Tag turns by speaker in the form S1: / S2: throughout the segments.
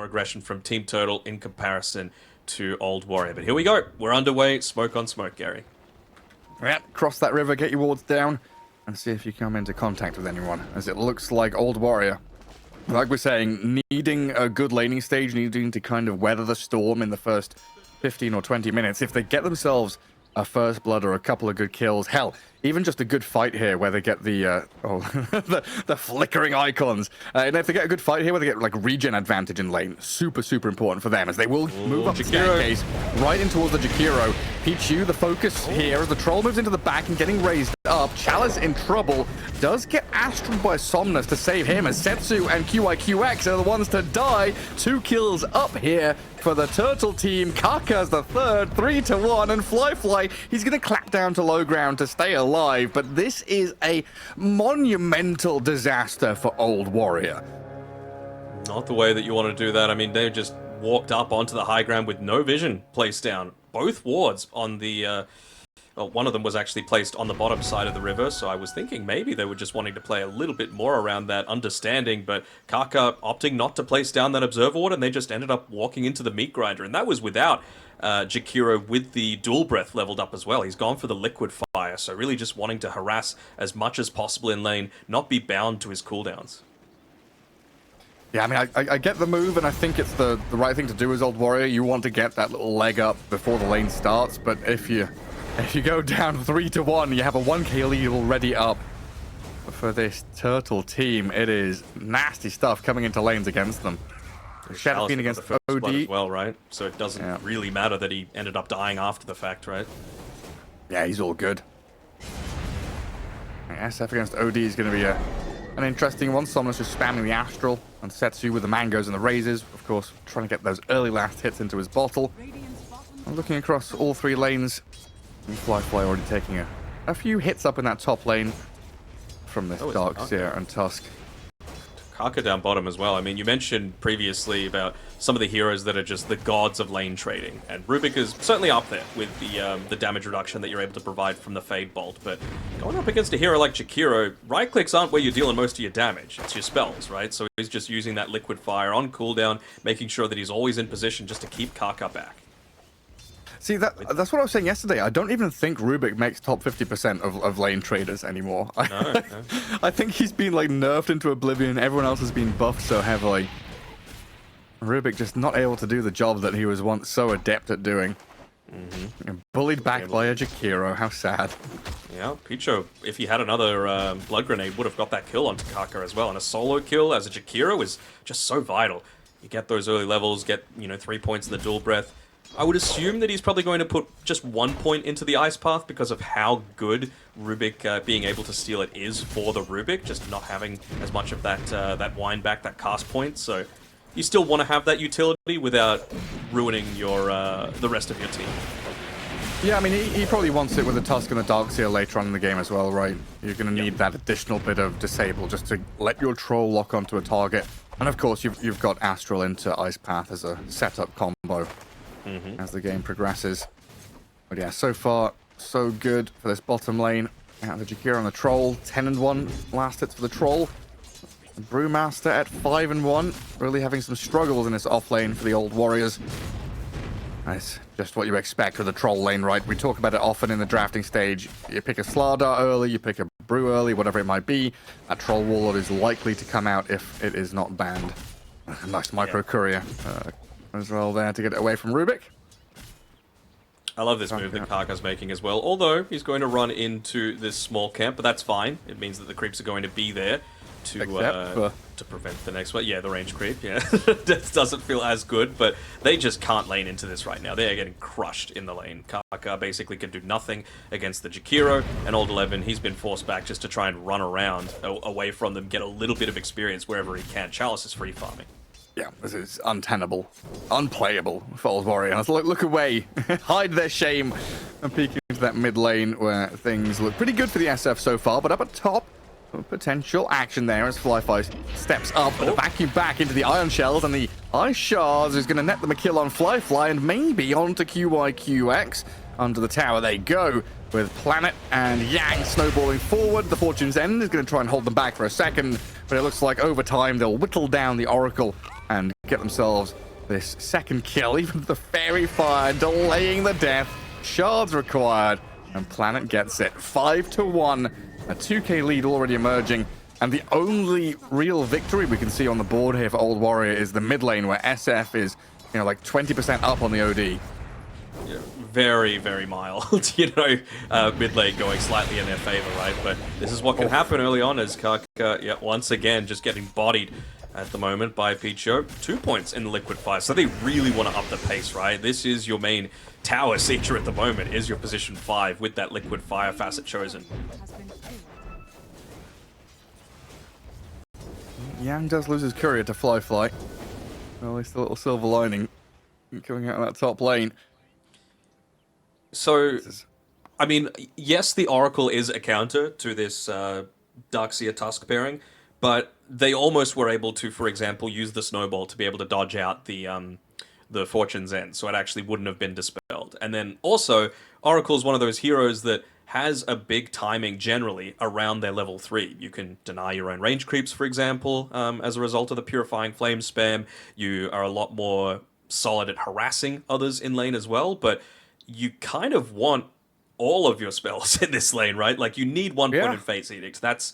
S1: aggression from Team Turtle in comparison to Old Warrior. But here we go. We're underway. Smoke on smoke, Gary.
S2: Yeah, cross that river, get your wards down, and see if you come into contact with anyone, as it looks like Old Warrior, like we're saying, needing a good laning stage, needing to kind of weather the storm in the first 15 or 20 minutes. If they get themselves a first blood or a couple of good kills, hell, even just a good fight here where they get the the flickering icons, and if they get a good fight here where they get like regen advantage in lane, super important for them, as they will move up the staircase right in towards the Jakiro. Pichu, the focus here as the troll moves into the back and getting raised up. Chalice in trouble, does get Astral by Somnus to save him, as Setsu and QIQX are the ones to die. 2 kills up here for the Turtle team. Kaka's the third, 3-1, and Fly, he's gonna clap down to low ground to stay alive, but this is a monumental disaster for Old Warrior.
S1: Not the way that you want to do that. I mean, they just walked up onto the high ground with no vision placed down. Both wards on the well, one of them was actually placed on the bottom side of the river, so I was thinking maybe they were just wanting to play a little bit more around that understanding, but Kaka opting not to place down that observer ward, and they just ended up walking into the meat grinder, and that was without Jakiro with the dual breath leveled up as well. He's gone for the liquid fire, so really just wanting to harass as much as possible in lane, not be bound to his cooldowns.
S2: Yeah, I mean, I get the move, and I think it's the right thing to do as Old Warrior. You want to get that little leg up before the lane starts, but if you go down 3-1, you have a 1k lead already up. For this Turtle team, it is nasty stuff coming into lanes against them. Shadow Fiend against OD
S1: as well, right? So it doesn't really matter that he ended up dying after the fact, right?
S2: Yeah, he's all good. SF against OD is going to be an interesting one. Somnus just spamming the Astral, and Setsu with the mangoes and the razors, of course, trying to get those early last hits into his bottle. I'm looking across all 3 lanes. Fly already taking a few hits up in that top lane from this Darkseer and Tusk.
S1: Kaka down bottom as well. I mean, you mentioned previously about some of the heroes that are just the gods of lane trading, and Rubik is certainly up there with the damage reduction that you're able to provide from the Fade Bolt, but going up against a hero like Jakiro, right clicks aren't where you're dealing most of your damage, it's your spells, right? So he's just using that liquid fire on cooldown, making sure that he's always in position just to keep Kaka back.
S2: See, that's what I was saying yesterday. I don't even think Rubik makes top 50% of lane traders anymore.
S1: No.
S2: I think he's been like nerfed into oblivion. Everyone else has been buffed so heavily. Rubik just not able to do the job that he was once so adept at doing. Bullied back by a Jakiro. How sad.
S1: Yeah, Picho, if he had another blood grenade, would have got that kill onto Kaka as well. And a solo kill as a Jakiro is just so vital. You get those early levels, get 3 points in the dual breath. I would assume that he's probably going to put just 1 point into the Ice Path because of how good Rubik being able to steal it is for the Rubik, just not having as much of that wind back, that cast point. So you still want to have that utility without ruining your the rest of your team.
S2: Yeah, I mean, he probably wants it with the Tusk and the Darkseer later on in the game as well, right? You're going to need that additional bit of disable just to let your troll lock onto a target. And of course, you've got Astral into Ice Path as a setup combo. As the game progresses. But yeah, so far, so good for this bottom lane. Out of the Jakiro on the Troll. 10-1 last hits for the Troll. The Brewmaster at 5-1. Really having some struggles in this off lane for the Old Warriors. That's just what you expect with the Troll lane, right? We talk about it often in the drafting stage. You pick a Slardar early, you pick a Brew early, whatever it might be. That Troll Warlord is likely to come out if it is not banned. Nice micro courier. As well there to get it away from Rubik.
S1: I love this move that Kaka's making as well, although he's going to run into this small camp, but that's fine. It means that the creeps are going to be there to prevent the next one. Yeah, the range creep, yeah. That doesn't feel as good, but they just can't lane into this right now. They're getting crushed in the lane. Kaka basically can do nothing against the Jakiro, and Old 11, he's been forced back just to try and run around away from them, get a little bit of experience wherever he can. Chalice is free farming.
S2: Yeah, this is untenable, unplayable for Old Warrior. Look away, hide their shame, and peek into that mid lane where things look pretty good for the SF so far. But up at top, potential action there as Fly steps up with a vacuum back into the Iron Shells, and the Ice Shards is going to net them a kill on Fly and maybe onto QIQX. Under the tower they go, with Planet and Yang snowballing forward. The Fortune's End is going to try and hold them back for a second, But it looks like over time they'll whittle down the Oracle and get themselves this second kill. Even the Fairy Fire delaying the death. Shards required, and Planet gets it. 5-1. A 2k lead already emerging. And the only real victory we can see on the board here for Old Warrior is the mid lane, where SF is, you know, like 20% up on the OD.
S1: Yeah, very, very mild, you know, mid lane going slightly in their favor, right? But this is what can happen early on as Kaka, yeah, once again, just getting bodied at the moment by Picho. 2 points in the Liquid Fire, so they really want to up the pace, right? This is your main tower sieger at the moment, is your position 5 with that Liquid Fire facet chosen.
S2: Yang does lose his courier to Fly. Well, at least a little silver lining coming out of that top lane.
S1: So, I mean, yes, the Oracle is a counter to this Darkseer Tusk pairing, but they almost were able to, for example, use the Snowball to be able to dodge out the Fortune's End, so it actually wouldn't have been dispelled. And then also, Oracle's one of those heroes that has a big timing generally around their level 3. You can deny your own range creeps, for example, as a result of the Purifying Flame spam. You are a lot more solid at harassing others in lane as well, but you kind of want all of your spells in this lane, right? Like, you need 1 point in Fate's Edict. That's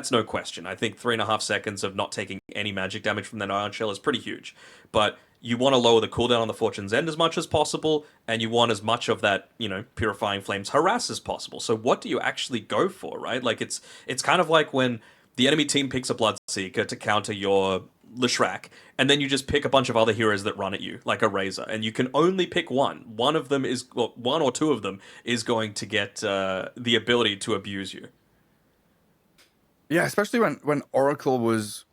S1: no question. I think 3.5 seconds of not taking any magic damage from that Ion Shell is pretty huge. But you want to lower the cooldown on the Fortune's End as much as possible, and you want as much of that, you know, Purifying Flames harass as possible. So what do you actually go for, right? Like, it's kind of like when the enemy team picks a Bloodseeker to counter your Leshrac, and then you just pick a bunch of other heroes that run at you, like a Razor, and you can only pick one. One of them is, well, 1 or 2 of them is going to get the ability to abuse you.
S2: Yeah, especially when Oracle was...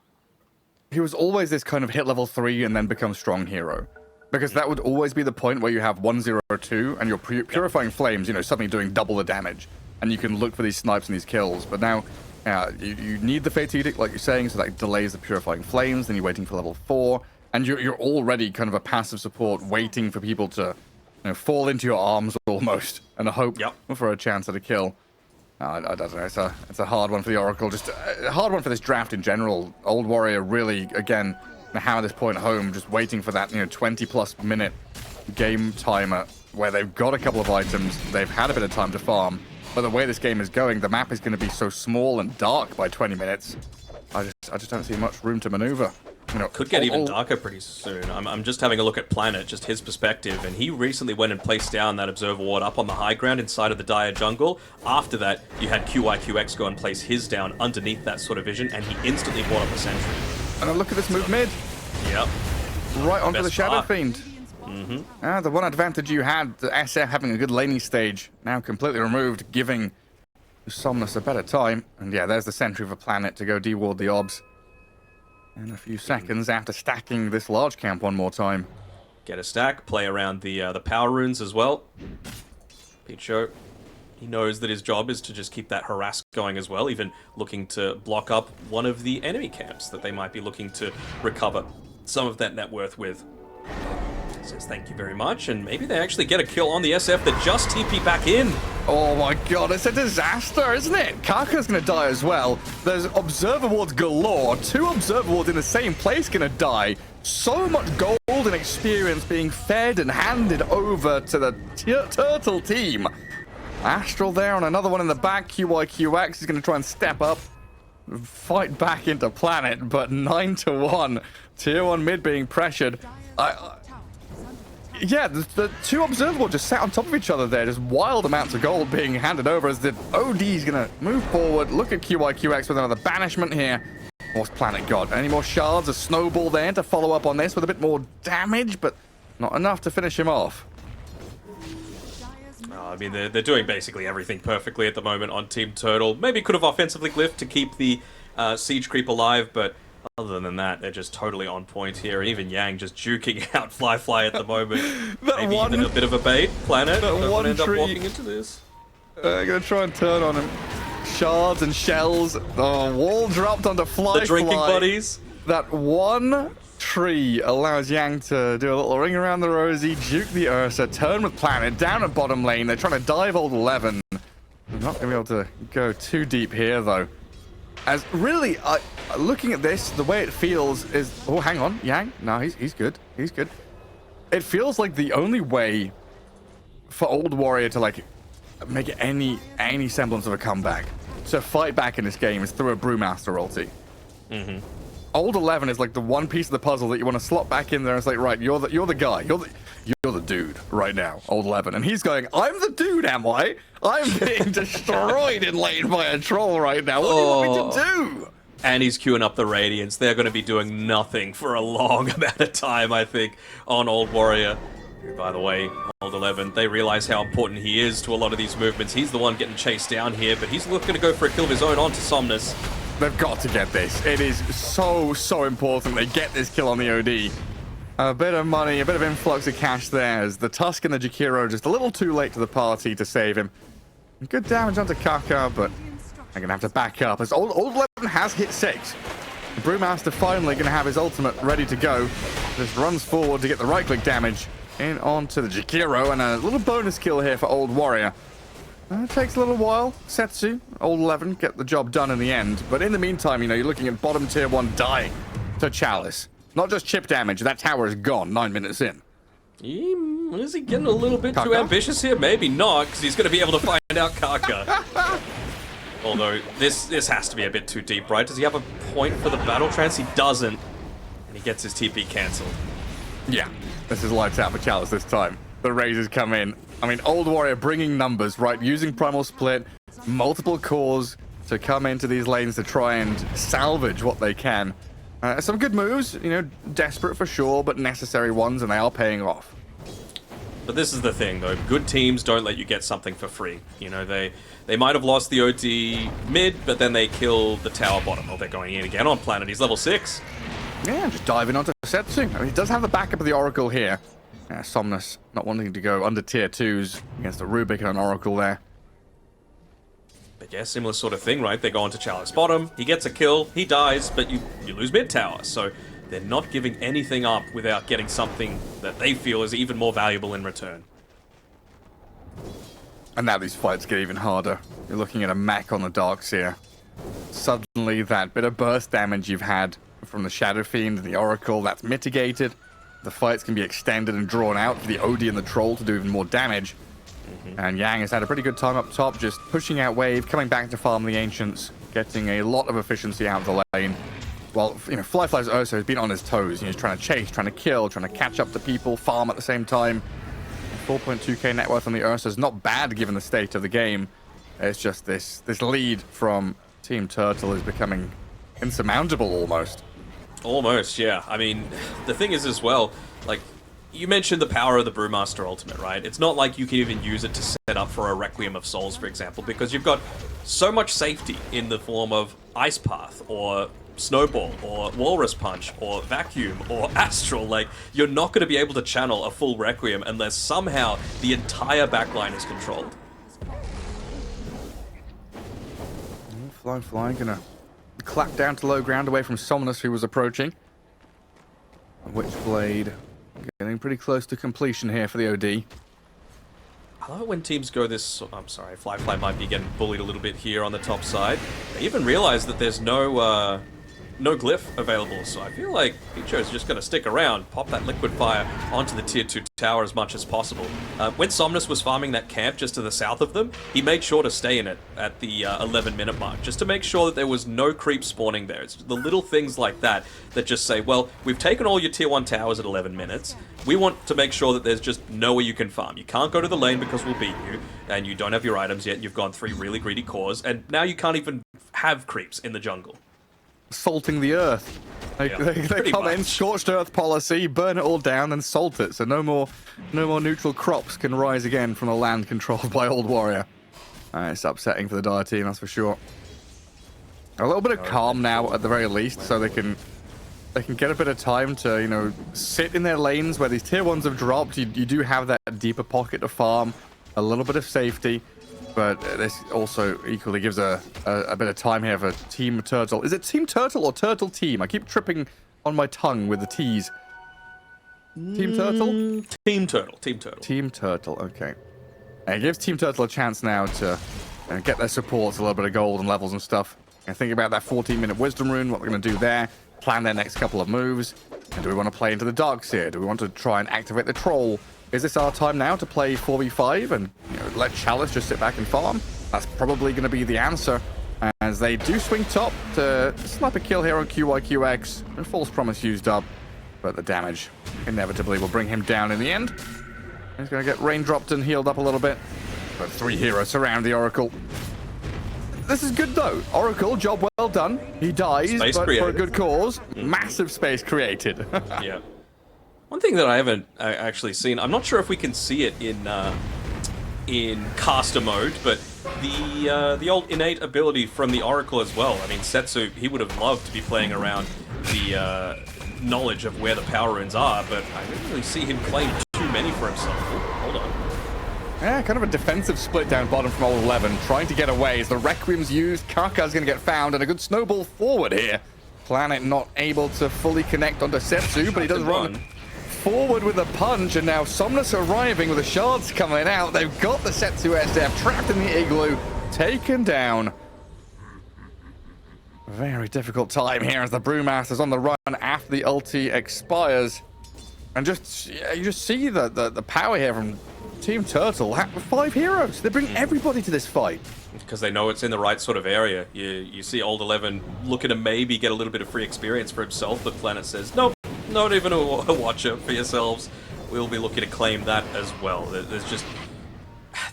S2: He was always this kind of hit level 3 and then become strong hero. Because that would always be the point where you have 1-0-2 and you're Purifying Flames, you know, suddenly doing double the damage. And you can look for these snipes and these kills. But now, you need the Fate Edict, like you're saying, so that delays the Purifying Flames, then you're waiting for level 4. And you're already kind of a passive support waiting for people to, you know, fall into your arms almost and hope for a chance at a kill. I don't know. It's a hard one for the Oracle. Just a hard one for this draft in general. Old Warrior really, again, hammer this point home, just waiting for that, you know, 20+ minute game timer where they've got a couple of items, they've had a bit of time to farm, but the way this game is going, the map is going to be so small and dark by 20 minutes. I just don't see much room to maneuver. You know,
S1: could get even darker pretty soon. I'm just having a look at Planet, just his perspective, and he recently went and placed down that Observer Ward up on the high ground inside of the Dire jungle. After that, you had QIQX go and place his down underneath that sort of vision, and he instantly brought up a sentry.
S2: And then look at this move mid.
S1: Yep.
S2: Right onto the Shadow
S1: part.
S2: Fiend. The one advantage you had, the SF having a good laning stage, now completely removed, giving Somnus a better time. And yeah, there's the sentry for Planet to go deward the obs. In a few seconds after stacking this large camp one more time.
S1: Get a stack, play around the power runes as well. Picho, he knows that his job is to just keep that harass going as well, even looking to block up one of the enemy camps that they might be looking to recover some of that net worth with. Says thank you very much, and maybe they actually get a kill on the SF that just TP back in.
S2: Oh my god, it's a disaster, isn't it? Kaka's gonna die as well. There's Observer Wards galore. 2 Observer Wards in the same place gonna die. So much gold and experience being fed and handed over to the Turtle team. Astral there on another one in the back. QIQX is gonna try and step up, fight back into Planet, but 9-1. Tier 1 mid being pressured. Yeah, the 2 Observable just sat on top of each other there. Just wild amounts of gold being handed over as the OD is going to move forward. Look at QIQX with another banishment here. What's Planet got? Any more shards? A snowball there to follow up on this with a bit more damage, but not enough to finish him off.
S1: I mean, they're doing basically everything perfectly at the moment on Team Turtle. Maybe could have offensively glyphed to keep the siege creep alive, but other than that, they're just totally on point here. And even Yang just juking out Fly at the moment. Maybe even a bit of a bait. Planet don't end up walking into this.
S2: Gonna try and turn on him. Shards and shells. Oh, wall dropped onto Fly.
S1: The drinking buddies.
S2: That one tree allows Yang to do a little ring around the rosy, juke the Ursa, turn with Planet, down at bottom lane. They're trying to dive old 11. They're not gonna be able to go too deep here, though. As really, looking at this, the way it feels is... Oh, hang on. Yang? No, he's good. He's good. It feels like the only way for Old Warrior to, like, make any semblance of a comeback, to fight back in this game, is through a Brewmaster ulti.
S1: Mm-hmm.
S2: Old 11 is like the one piece of the puzzle that you want to slot back in there. It's like, right, you're the guy. You're the dude right now, Old 11. And he's going, I'm the dude, am I? I'm being destroyed in lane by a troll right now. What do you want me to do?
S1: And he's queuing up the Radiance. They're going to be doing nothing for a long amount of time, I think, on Old Warrior. Who, by the way, Old 11, they realize how important he is to a lot of these movements. He's the one getting chased down here, but he's looking to go for a kill of his own onto Somnus.
S2: They've got to get this. It is so important they get this kill on the OD. A bit of money, a bit of influx of cash there, as the Tusk and the Jakiro just a little too late to the party to save him. Good damage onto Kaka, but they're going to have to back up, as Old 11 has hit 6. The Brewmaster finally going to have his ultimate ready to go. Just runs forward to get the right-click damage in onto the Jakiro, and a little bonus kill here for Old Warrior. It takes a little while. Setsu, Old 11, get the job done in the end. But in the meantime, you know, you're looking at bottom tier 1 dying to Chalice. Not just chip damage, that tower is gone 9 minutes in.
S1: Is he getting a little bit too ambitious here? Maybe not, because he's going to be able to find out Kaka. Although, this has to be a bit too deep, right? Does he have a point for the battle trance? He doesn't. And he gets his TP cancelled.
S2: Yeah, this is lights out for Chalice this time. The Razors come in. I mean, Old Warrior bringing numbers, right? Using Primal Split, multiple cores to come into these lanes to try and salvage what they can. Some good moves, you know, desperate for sure, but necessary ones, and they are paying off.
S1: But this is the thing, though. Good teams don't let you get something for free. You know, they might have lost the OD mid, but then they kill the tower bottom. Oh, they're going in again on planet. He's level 6.
S2: Yeah, just diving onto Setsu. I mean, he does have the backup of the Oracle here. Somnus not wanting to go under tier 2s against a Rubik and an Oracle there.
S1: But yeah, similar sort of thing, right? They go onto Chalice bottom, he gets a kill, he dies, but you lose mid tower. So they're not giving anything up without getting something that they feel is even more valuable in return.
S2: And now these fights get even harder. You're looking at a mech on the Darks here. Suddenly that bit of burst damage you've had from the Shadow Fiend and the Oracle, that's mitigated. The fights can be extended and drawn out for the OD and the Troll to do even more damage. And Yang has had a pretty good time up top, just pushing out wave, coming back to farm the Ancients, getting a lot of efficiency out of the lane. While, you know, Flyfly's Ursa has been on his toes. You know, he's trying to chase, trying to kill, trying to catch up to people, farm at the same time. 4.2k net worth on the Ursa is not bad given the state of the game. It's just this lead from Team Turtle is becoming insurmountable almost.
S1: Almost, yeah. I mean, the thing is as well, like, you mentioned the power of the Brewmaster Ultimate, right? It's not like you can even use it to set up for a Requiem of Souls, for example, because you've got so much safety in the form of Ice Path, or Snowball, or Walrus Punch, or Vacuum, or Astral. Like, you're not going to be able to channel a full Requiem unless somehow the entire backline is controlled.
S2: Fly, gonna clap down to low ground away from Somnus, who was approaching. Witchblade getting pretty close to completion here for the OD.
S1: I love it when teams go this... I'm sorry, Fly might be getting bullied a little bit here on the top side. They even realize that there's no glyph available, so I feel like Picho's just going to stick around, pop that Liquid Fire onto the tier 2 tower as much as possible. When Somnus was farming that camp just to the south of them, he made sure to stay in it at the 11-minute mark, just to make sure that there was no creep spawning there. It's the little things like that that just say, well, we've taken all your tier 1 towers at 11 minutes. We want to make sure that there's just nowhere you can farm. You can't go to the lane because we'll beat you, and you don't have your items yet, and you've gone 3 really greedy cores, and now you can't even have creeps in the jungle.
S2: Salting the earth. They come in, scorched earth policy, burn it all down, and salt it, so no more neutral crops can rise again from the land controlled by Old Warrior. It's upsetting for the Dire team, that's for sure. A little bit of calm now, at the very least, so they can get a bit of time to, you know, sit in their lanes where these tier 1s have dropped. You do have that deeper pocket to farm, a little bit of safety. But this also equally gives a bit of time here for Team Turtle. Is it Team Turtle or Turtle Team? I keep tripping on my tongue with the T's. Team Turtle?
S1: Team Turtle. Team Turtle.
S2: Team Turtle, okay. It gives Team Turtle a chance now to get their supports, a little bit of gold and levels and stuff. And think about that 14-minute wisdom rune, what we're going to do there, plan their next couple of moves. And do we want to play into the darks here? Do we want to try and activate the troll? Is this our time now to play 4v5 and let Chalice just sit back and farm? That's probably going to be the answer, as they do swing top to snap a kill here on QYQX. And false promise used up, but the damage inevitably will bring him down in the end. He's going to get raindropped and healed up a little bit. But 3 heroes surround the Oracle. This is good though. Oracle, job well done. He dies,
S1: Space
S2: but
S1: created.
S2: for a good cause. Massive space created.
S1: Yeah. One thing that I haven't actually seen, I'm not sure if we can see it in caster mode, but the old innate ability from the Oracle as well. I mean, Setsu, he would have loved to be playing around the knowledge of where the power runes are, but I didn't really see him claim too many for himself. Oh, hold on.
S2: Yeah, kind of a defensive split down bottom from Old 11, trying to get away as the Requiem's used. Karka's going to get found, and a good snowball forward here. Planet not able to fully connect onto Setsu, but he does run forward with a punch, and now Somnus arriving with the shards coming out. They've got the Setsu SF trapped in the igloo, taken down. Very difficult time here as the Brewmaster's on the run after the ulti expires. And just, you just see the power here from Team Turtle. 5 heroes. They bring everybody to this fight.
S1: Because they know it's in the right sort of area. You see Old 11 looking to maybe get a little bit of free experience for himself, but Planet says, nope, not even a watcher for yourselves. We'll be looking to claim that as well. There's just...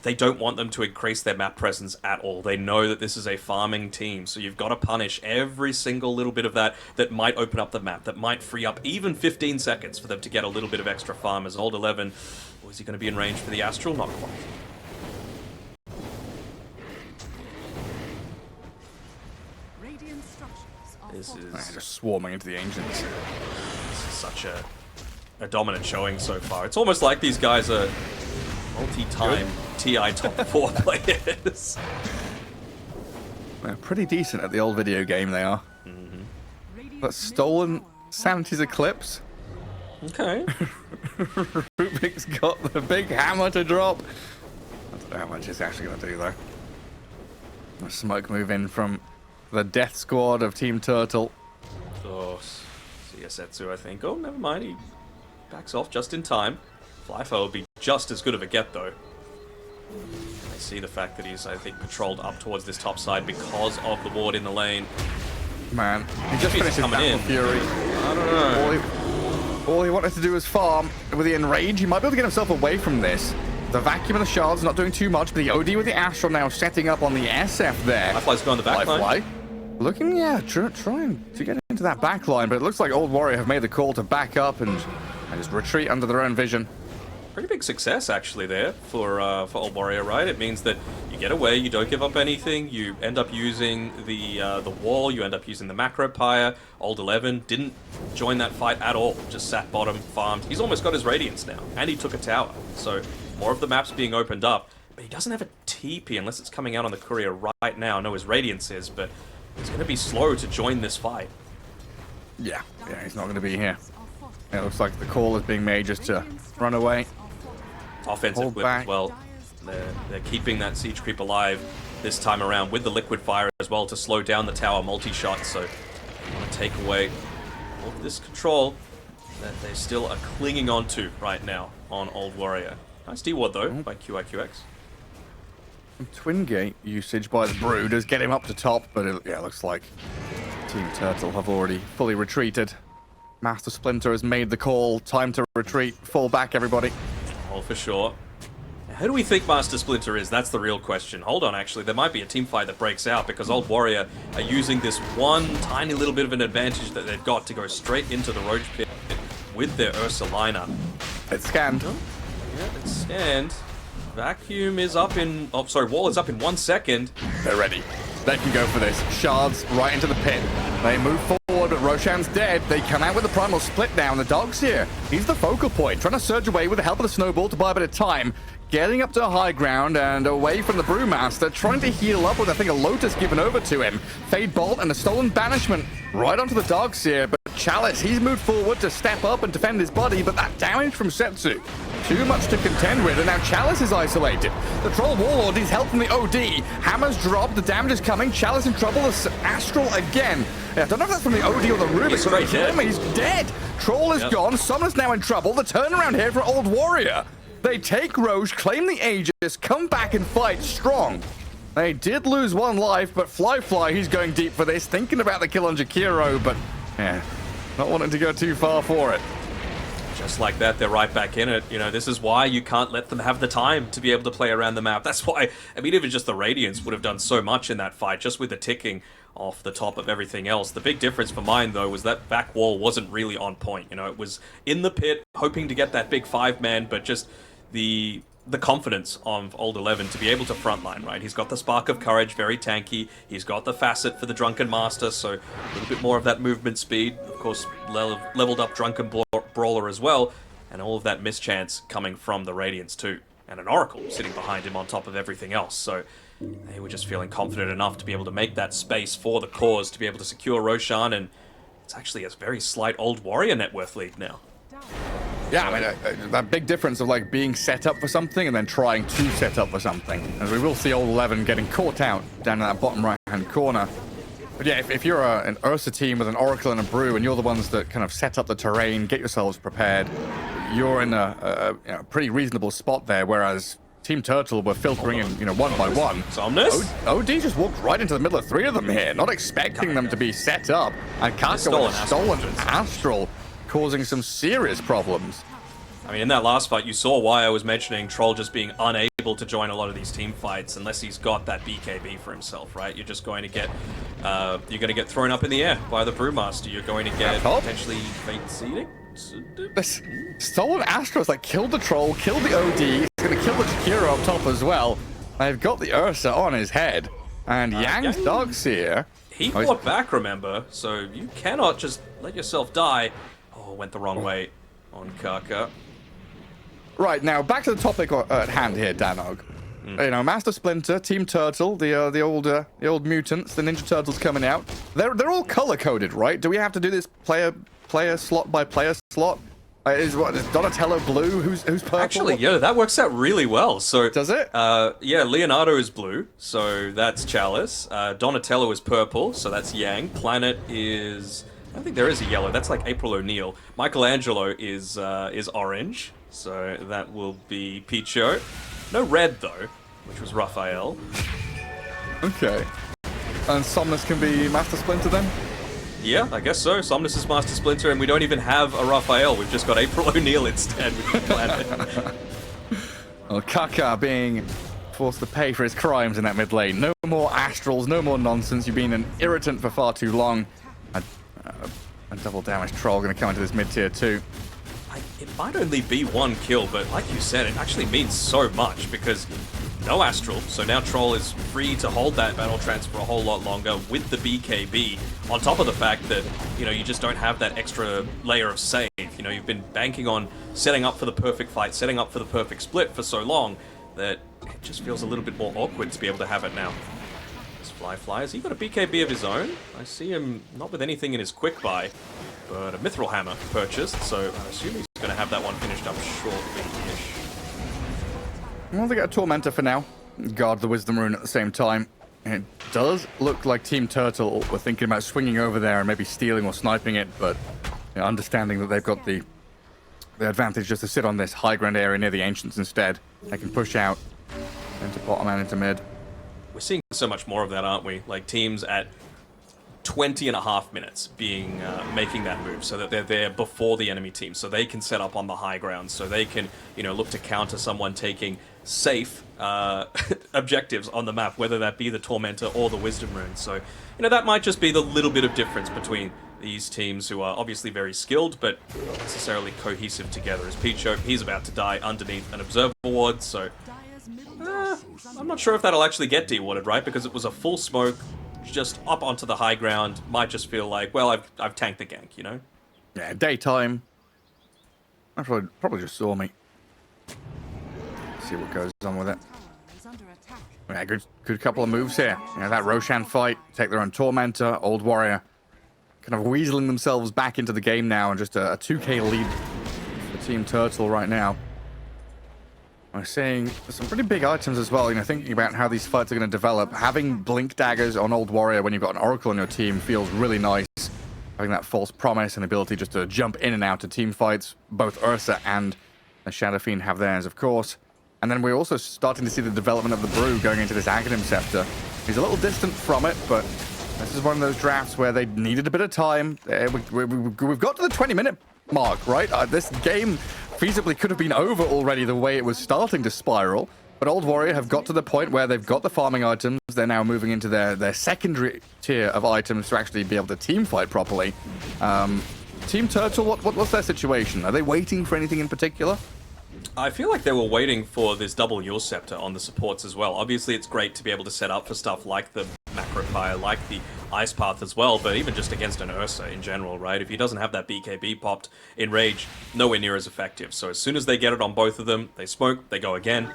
S1: They don't want them to increase their map presence at all. They know that this is a farming team, so you've got to punish every single little bit of that might open up the map, that might free up even 15 seconds for them to get a little bit of extra farm. As Old 11, is he going to be in range for the Astral? Not quite. This is
S2: Just swarming into the Ancients.
S1: This is such a dominant showing so far. It's almost like these guys are multi-time TI top 4 players.
S2: They're pretty decent at the old video game, they are. But stolen Sanity's Eclipse.
S1: Okay.
S2: Rubik's got the big hammer to drop. I don't know how much it's actually going to do, though. A smoke move in from the death squad of Team Turtle.
S1: Oh, Setsu, I think. Oh, never mind. He backs off just in time. Flyfo will be just as good of a get, though. I see the fact that he's, I think, patrolled up towards this top side because of the ward in the lane.
S2: Man, he just finished his
S1: coming
S2: Battle
S1: in.
S2: Fury.
S1: I don't know.
S2: All he wanted to do was farm. With the Enrage, he might be able to get himself away from this. The Vacuum and the Shards not doing too much, but the OD with the Astral now setting up on the SF there.
S1: Lifefly's going the back line.
S2: Lifefly. Looking, yeah, trying to get into that back line, but it looks like Old Warrior have made the call to back up and just retreat under their own vision.
S1: Pretty big success, actually, there for Old Warrior, right? It means that you get away, you don't give up anything, you end up using the wall, you end up using the macro pyre. Old 11 didn't join that fight at all, just sat bottom, farmed. He's almost got his Radiance now, and he took a tower. So more of the map's being opened up, but he doesn't have a TP unless it's coming out on the courier right now. I know his Radiance is, but he's going to be slow to join this fight.
S2: Yeah, he's not going to be here. It looks like the call is being made just to run away.
S1: Offensive
S2: Hold
S1: whip
S2: back.
S1: as well. They're keeping that siege creep alive this time around with the liquid fire as well to slow down the tower multi-shot. So they want to take away all of this control that they still are clinging on to right now on Old Warrior. Nice D-ward though by QIQX.
S2: Twin Gate usage by the Brew does get him up to top, but it looks like Team Turtle have already fully retreated. Master Splinter has made the call. Time to retreat. Fall back, everybody.
S1: Oh, for sure. Who do we think Master Splinter is? That's the real question. Hold on, actually. There might be a team fight that breaks out because Old Warrior are using this one tiny little bit of an advantage that they've got to go straight into the Roach Pit with their Ursulina.
S2: It's scanned.
S1: Yeah, it's scanned. Vacuum is up in... Oh, sorry, Wall is up in 1 second.
S2: They're ready. They can go for this. Shards right into the pit. They move forward, but Roshan's dead. They come out with the primal split now, and the dog's here. He's the focal point, trying to surge away with the help of the snowball to buy a bit of time. Getting up to high ground and away from the Brewmaster, trying to heal up with, I think, a Lotus given over to him. Fade Bolt and a stolen banishment right onto the dogs here, but Chalice, he's moved forward to step up and defend his body, but that damage from Setsu too much to contend with, and now Chalice is isolated. The Troll Warlord needs help from the OD. Hammer's dropped, the damage is coming. Chalice in trouble, the Astral again. Yeah, I don't know if that's from the OD or the Rubik, but he's dead. Troll is gone, Summoner's now in trouble. The turnaround here for Old Warrior. They take Roche, claim the Aegis, come back and fight strong. They did lose one life, but Fly, he's going deep for this, thinking about the kill on Jakiro, but yeah, not wanting to go too far for it.
S1: Just like that, they're right back in it. You know, this is why you can't let them have the time to be able to play around the map. That's why, I mean, even just the Radiants would have done so much in that fight, just with the ticking off the top of everything else. The big difference for mine, though, was that back wall wasn't really on point. You know, it was in the pit, hoping to get that big 5-man, but just the confidence of Old 11 to be able to frontline, right? He's got the Spark of Courage, very tanky. He's got the Facet for the Drunken Master, so a little bit more of that movement speed. Of course, leveled up Drunken Brawler as well, and all of that mischance coming from the Radiants too. And an Oracle sitting behind him on top of everything else, so they were just feeling confident enough to be able to make that space for the cause, to be able to secure Roshan, and it's actually a very slight Old Warrior net worth lead now.
S2: Yeah, I mean, that big difference of like being set up for something and then trying to set up for something. As we will see Old 11 getting caught out down in that bottom right-hand corner. But yeah, if you're an Ursa team with an Oracle and a Brew, and you're the ones that kind of set up the terrain, get yourselves prepared, you're in a pretty reasonable spot there, whereas Team Turtle were filtering in, one by one.
S1: Somnus?
S2: OD just walked right into the middle of 3 of them here, not expecting them to be set up. And Kaka with a stolen Astral, causing some serious problems.
S1: I mean, in that last fight, you saw why I was mentioning Troll just being unable to join a lot of these team fights unless he's got that BKB for himself, right? You're just going to get, thrown up in the air by the Brewmaster. You're going to get potentially Fate Seeding.
S2: This stolen Astra's like killed the Troll, killed the OD. He's going to kill the Jakiro up top as well. They've got the Ursa on his head, and Yang's Darkseer.
S1: He fought back, remember? So you cannot just let yourself die. Oh, went the wrong way on Kaka.
S2: Right, now back to the topic at hand here, Danog. Master Splinter, Team Turtle, the old mutants, the Ninja Turtles coming out. They're all color coded, right? Do we have to do this player slot by player slot? Is Donatello blue? Who's purple?
S1: Actually, yeah, that works out really well. So
S2: does it?
S1: Yeah, Leonardo is blue, so that's Chalice. Donatello is purple, so that's Yang. Planet is, I don't think there is a yellow. That's like April O'Neil. Michelangelo is orange, so that will be Picho. No red though, which was Raphael.
S2: Okay. And Somnus can be Master Splinter then?
S1: Yeah, I guess so. Somnus is Master Splinter, and we don't even have a Raphael. We've just got April O'Neil instead with the Planet.
S2: Well, Kaka being forced to pay for his crimes in that mid lane. No more Astrals, no more nonsense. You've been an irritant for far too long. A double damage Troll going to come into this mid tier too.
S1: It might only be 1 kill, but like you said, it actually means so much because no Astral, so now Troll is free to hold that Battle Trance for a whole lot longer with the BKB, on top of the fact that, you just don't have that extra layer of save. You've been banking on setting up for the perfect fight, setting up for the perfect split for so long that it just feels a little bit more awkward to be able to have it now. Fly, has he got a BKB of his own? I see him not with anything in his quick buy, but a Mithril Hammer purchased, so I assume he's going to have that one finished up shortly-ish.
S2: Well, they got a Tormentor for now. Guard the Wisdom Rune at the same time. And it does look like Team Turtle were thinking about swinging over there and maybe stealing or sniping it, but understanding that they've got the advantage just to sit on this high ground area near the Ancients instead. They can push out into bottom and into mid.
S1: We're seeing so much more of that, aren't we? Like teams at 20.5 minutes being making that move so that they're there before the enemy team, so they can set up on the high ground, so they can look to counter someone taking safe objectives on the map, whether that be the Tormentor or the Wisdom Rune. So that might just be the little bit of difference between these teams, who are obviously very skilled but not necessarily cohesive together. As Picho, he's about to die underneath an Observer Ward, so I'm not sure if that'll actually get dewarded, right? Because it was a full smoke just up onto the high ground. Might just feel like, well, I've tanked the gank,
S2: Yeah, daytime. Probably just saw me. See what goes on with it. Yeah, good couple of moves here. That Roshan fight, take their own Tormentor, Old Warrior, kind of weaseling themselves back into the game now, and just a 2k lead for Team Turtle right now. We're seeing some pretty big items as well. Thinking about how these fights are going to develop. Having blink daggers on Old Warrior when you've got an Oracle on your team feels really nice. Having that false promise and ability just to jump in and out of team fights. Both Ursa and the Shadow Fiend have theirs, of course. And then we're also starting to see the development of the Brew going into this Aghanim Scepter. He's a little distant from it, but this is one of those drafts where they needed a bit of time. We've got to the 20-minute mark, right? This game feasibly could have been over already the way it was starting to spiral. But Old Warrior have got to the point where they've got the farming items. They're now moving into their secondary tier of items to actually be able to team fight properly. Team Turtle, what's their situation? Are they waiting for anything in particular?
S1: I feel like they were waiting for this double Yule Scepter on the supports as well. Obviously, it's great to be able to set up for stuff like the Macro Fire, like the Ice Path as well, but even just against an Ursa in general, right? If he doesn't have that BKB popped in Rage, nowhere near as effective. So as soon as they get it on both of them, they smoke, they go again.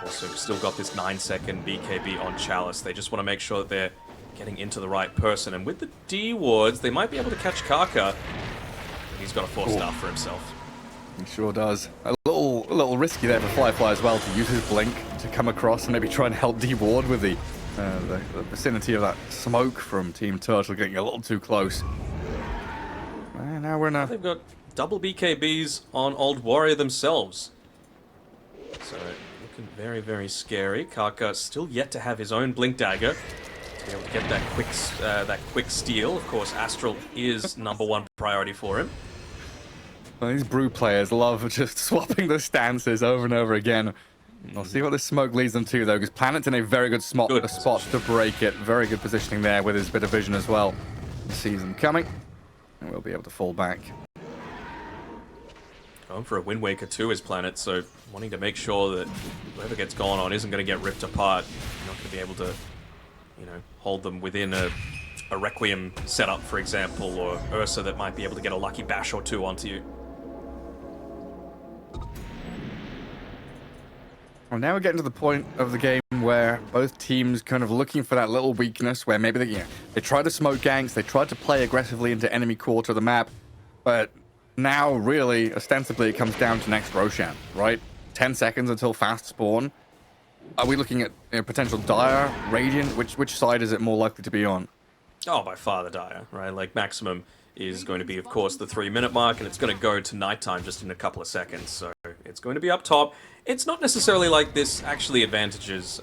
S1: Also, still got this 9-second BKB on Chalice. They just want to make sure that they're getting into the right person. And with the D wards, they might be able to catch Kaka. But he's got a 4-star for himself.
S2: He sure does. A little risky there for Fly as well to use his blink to come across and maybe try and help D-ward with the vicinity of that smoke from Team Turtle getting a little too close. And now we're in a...
S1: They've got double BKBs on Old Warrior themselves. So, looking very, very scary. Kaka still yet to have his own Blink Dagger to be able to get that quick steal. Of course, Astral is #1 priority for him.
S2: Well, these Brew players love just swapping the stances over and over again. We'll see what this smoke leads them to, though, because Planet's in a very good spot to break it. Very good positioning there with his bit of vision as well. He sees them coming, and we'll be able to fall back.
S1: Going for a Wind Waker too is Planet, so wanting to make sure that whoever gets going on isn't going to get ripped apart. You're not going to be able to, hold them within a Requiem setup, for example, or Ursa that might be able to get a lucky bash or two onto you.
S2: Well, now we're getting to the point of the game where both teams kind of looking for that little weakness where maybe they try to smoke ganks, they try to play aggressively into enemy quarter of the map, but now really, ostensibly, it comes down to next Roshan, right? 10 seconds until fast spawn. Are we looking at potential Dire, Radiant? Which side is it more likely to be on?
S1: Oh, by far the Dire, right? Like, maximum is going to be, of course, the 3-minute mark, and it's going to go to nighttime just in a couple of seconds, so it's going to be up top. It's not necessarily like this actually advantages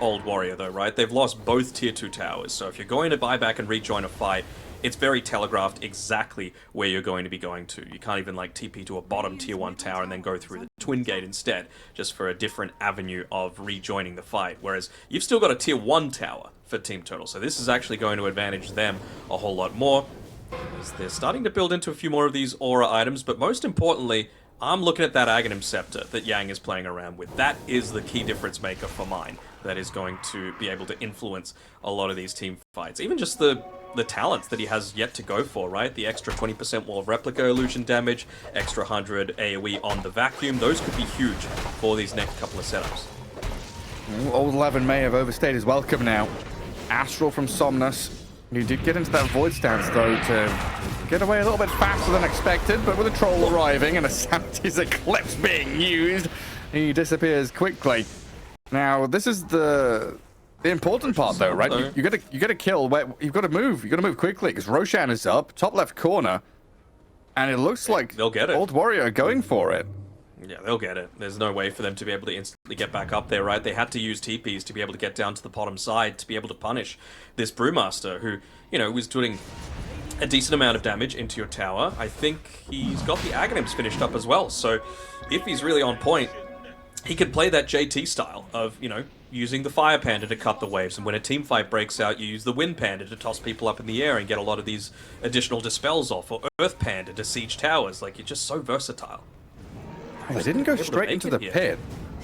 S1: Old Warrior, though, right? They've lost both Tier 2 towers, so if you're going to buy back and rejoin a fight, it's very telegraphed exactly where you're going to be going to. You can't even, like, TP to a bottom Tier 1 tower and then go through the Twin Gate instead, just for a different avenue of rejoining the fight, whereas you've still got a Tier 1 tower for Team Turtle, so this is actually going to advantage them a whole lot more. They're starting to build into a few more of these aura items, but most importantly, I'm looking at that Aghanim Scepter that Yang is playing around with. That is the key difference maker for mine. That is going to be able to influence a lot of these team fights. Even just the talents that he has yet to go for, right? The extra 20% wall of replica illusion damage, extra 100 AoE on the vacuum. Those could be huge for these next couple of setups.
S2: Old Levin may have overstayed his welcome now. Astral from Somnus. He did get into that void stance, though, to get away a little bit faster than expected, but with a troll arriving and a Sanity's Eclipse being used, he disappears quickly. Now, this is the important part, though, right? You gotta kill. You've got to move. You got to move quickly because Roshan is up, top left corner, and it looks like
S1: they'll get it.
S2: Old Warrior are going for it.
S1: Yeah, they'll get it. There's no way for them to be able to instantly get back up there, right? They had to use TPs to be able to get down to the bottom side to be able to punish this Brewmaster, who, was doing a decent amount of damage into your tower. I think he's got the Aghanims finished up as well, so if he's really on point, he could play that JT style of, using the Fire Panda to cut the waves, and when a team fight breaks out, you use the Wind Panda to toss people up in the air and get a lot of these additional dispels off, or Earth Panda to siege towers. Like, you're just so versatile.
S2: Oh, they didn't go straight into the pit.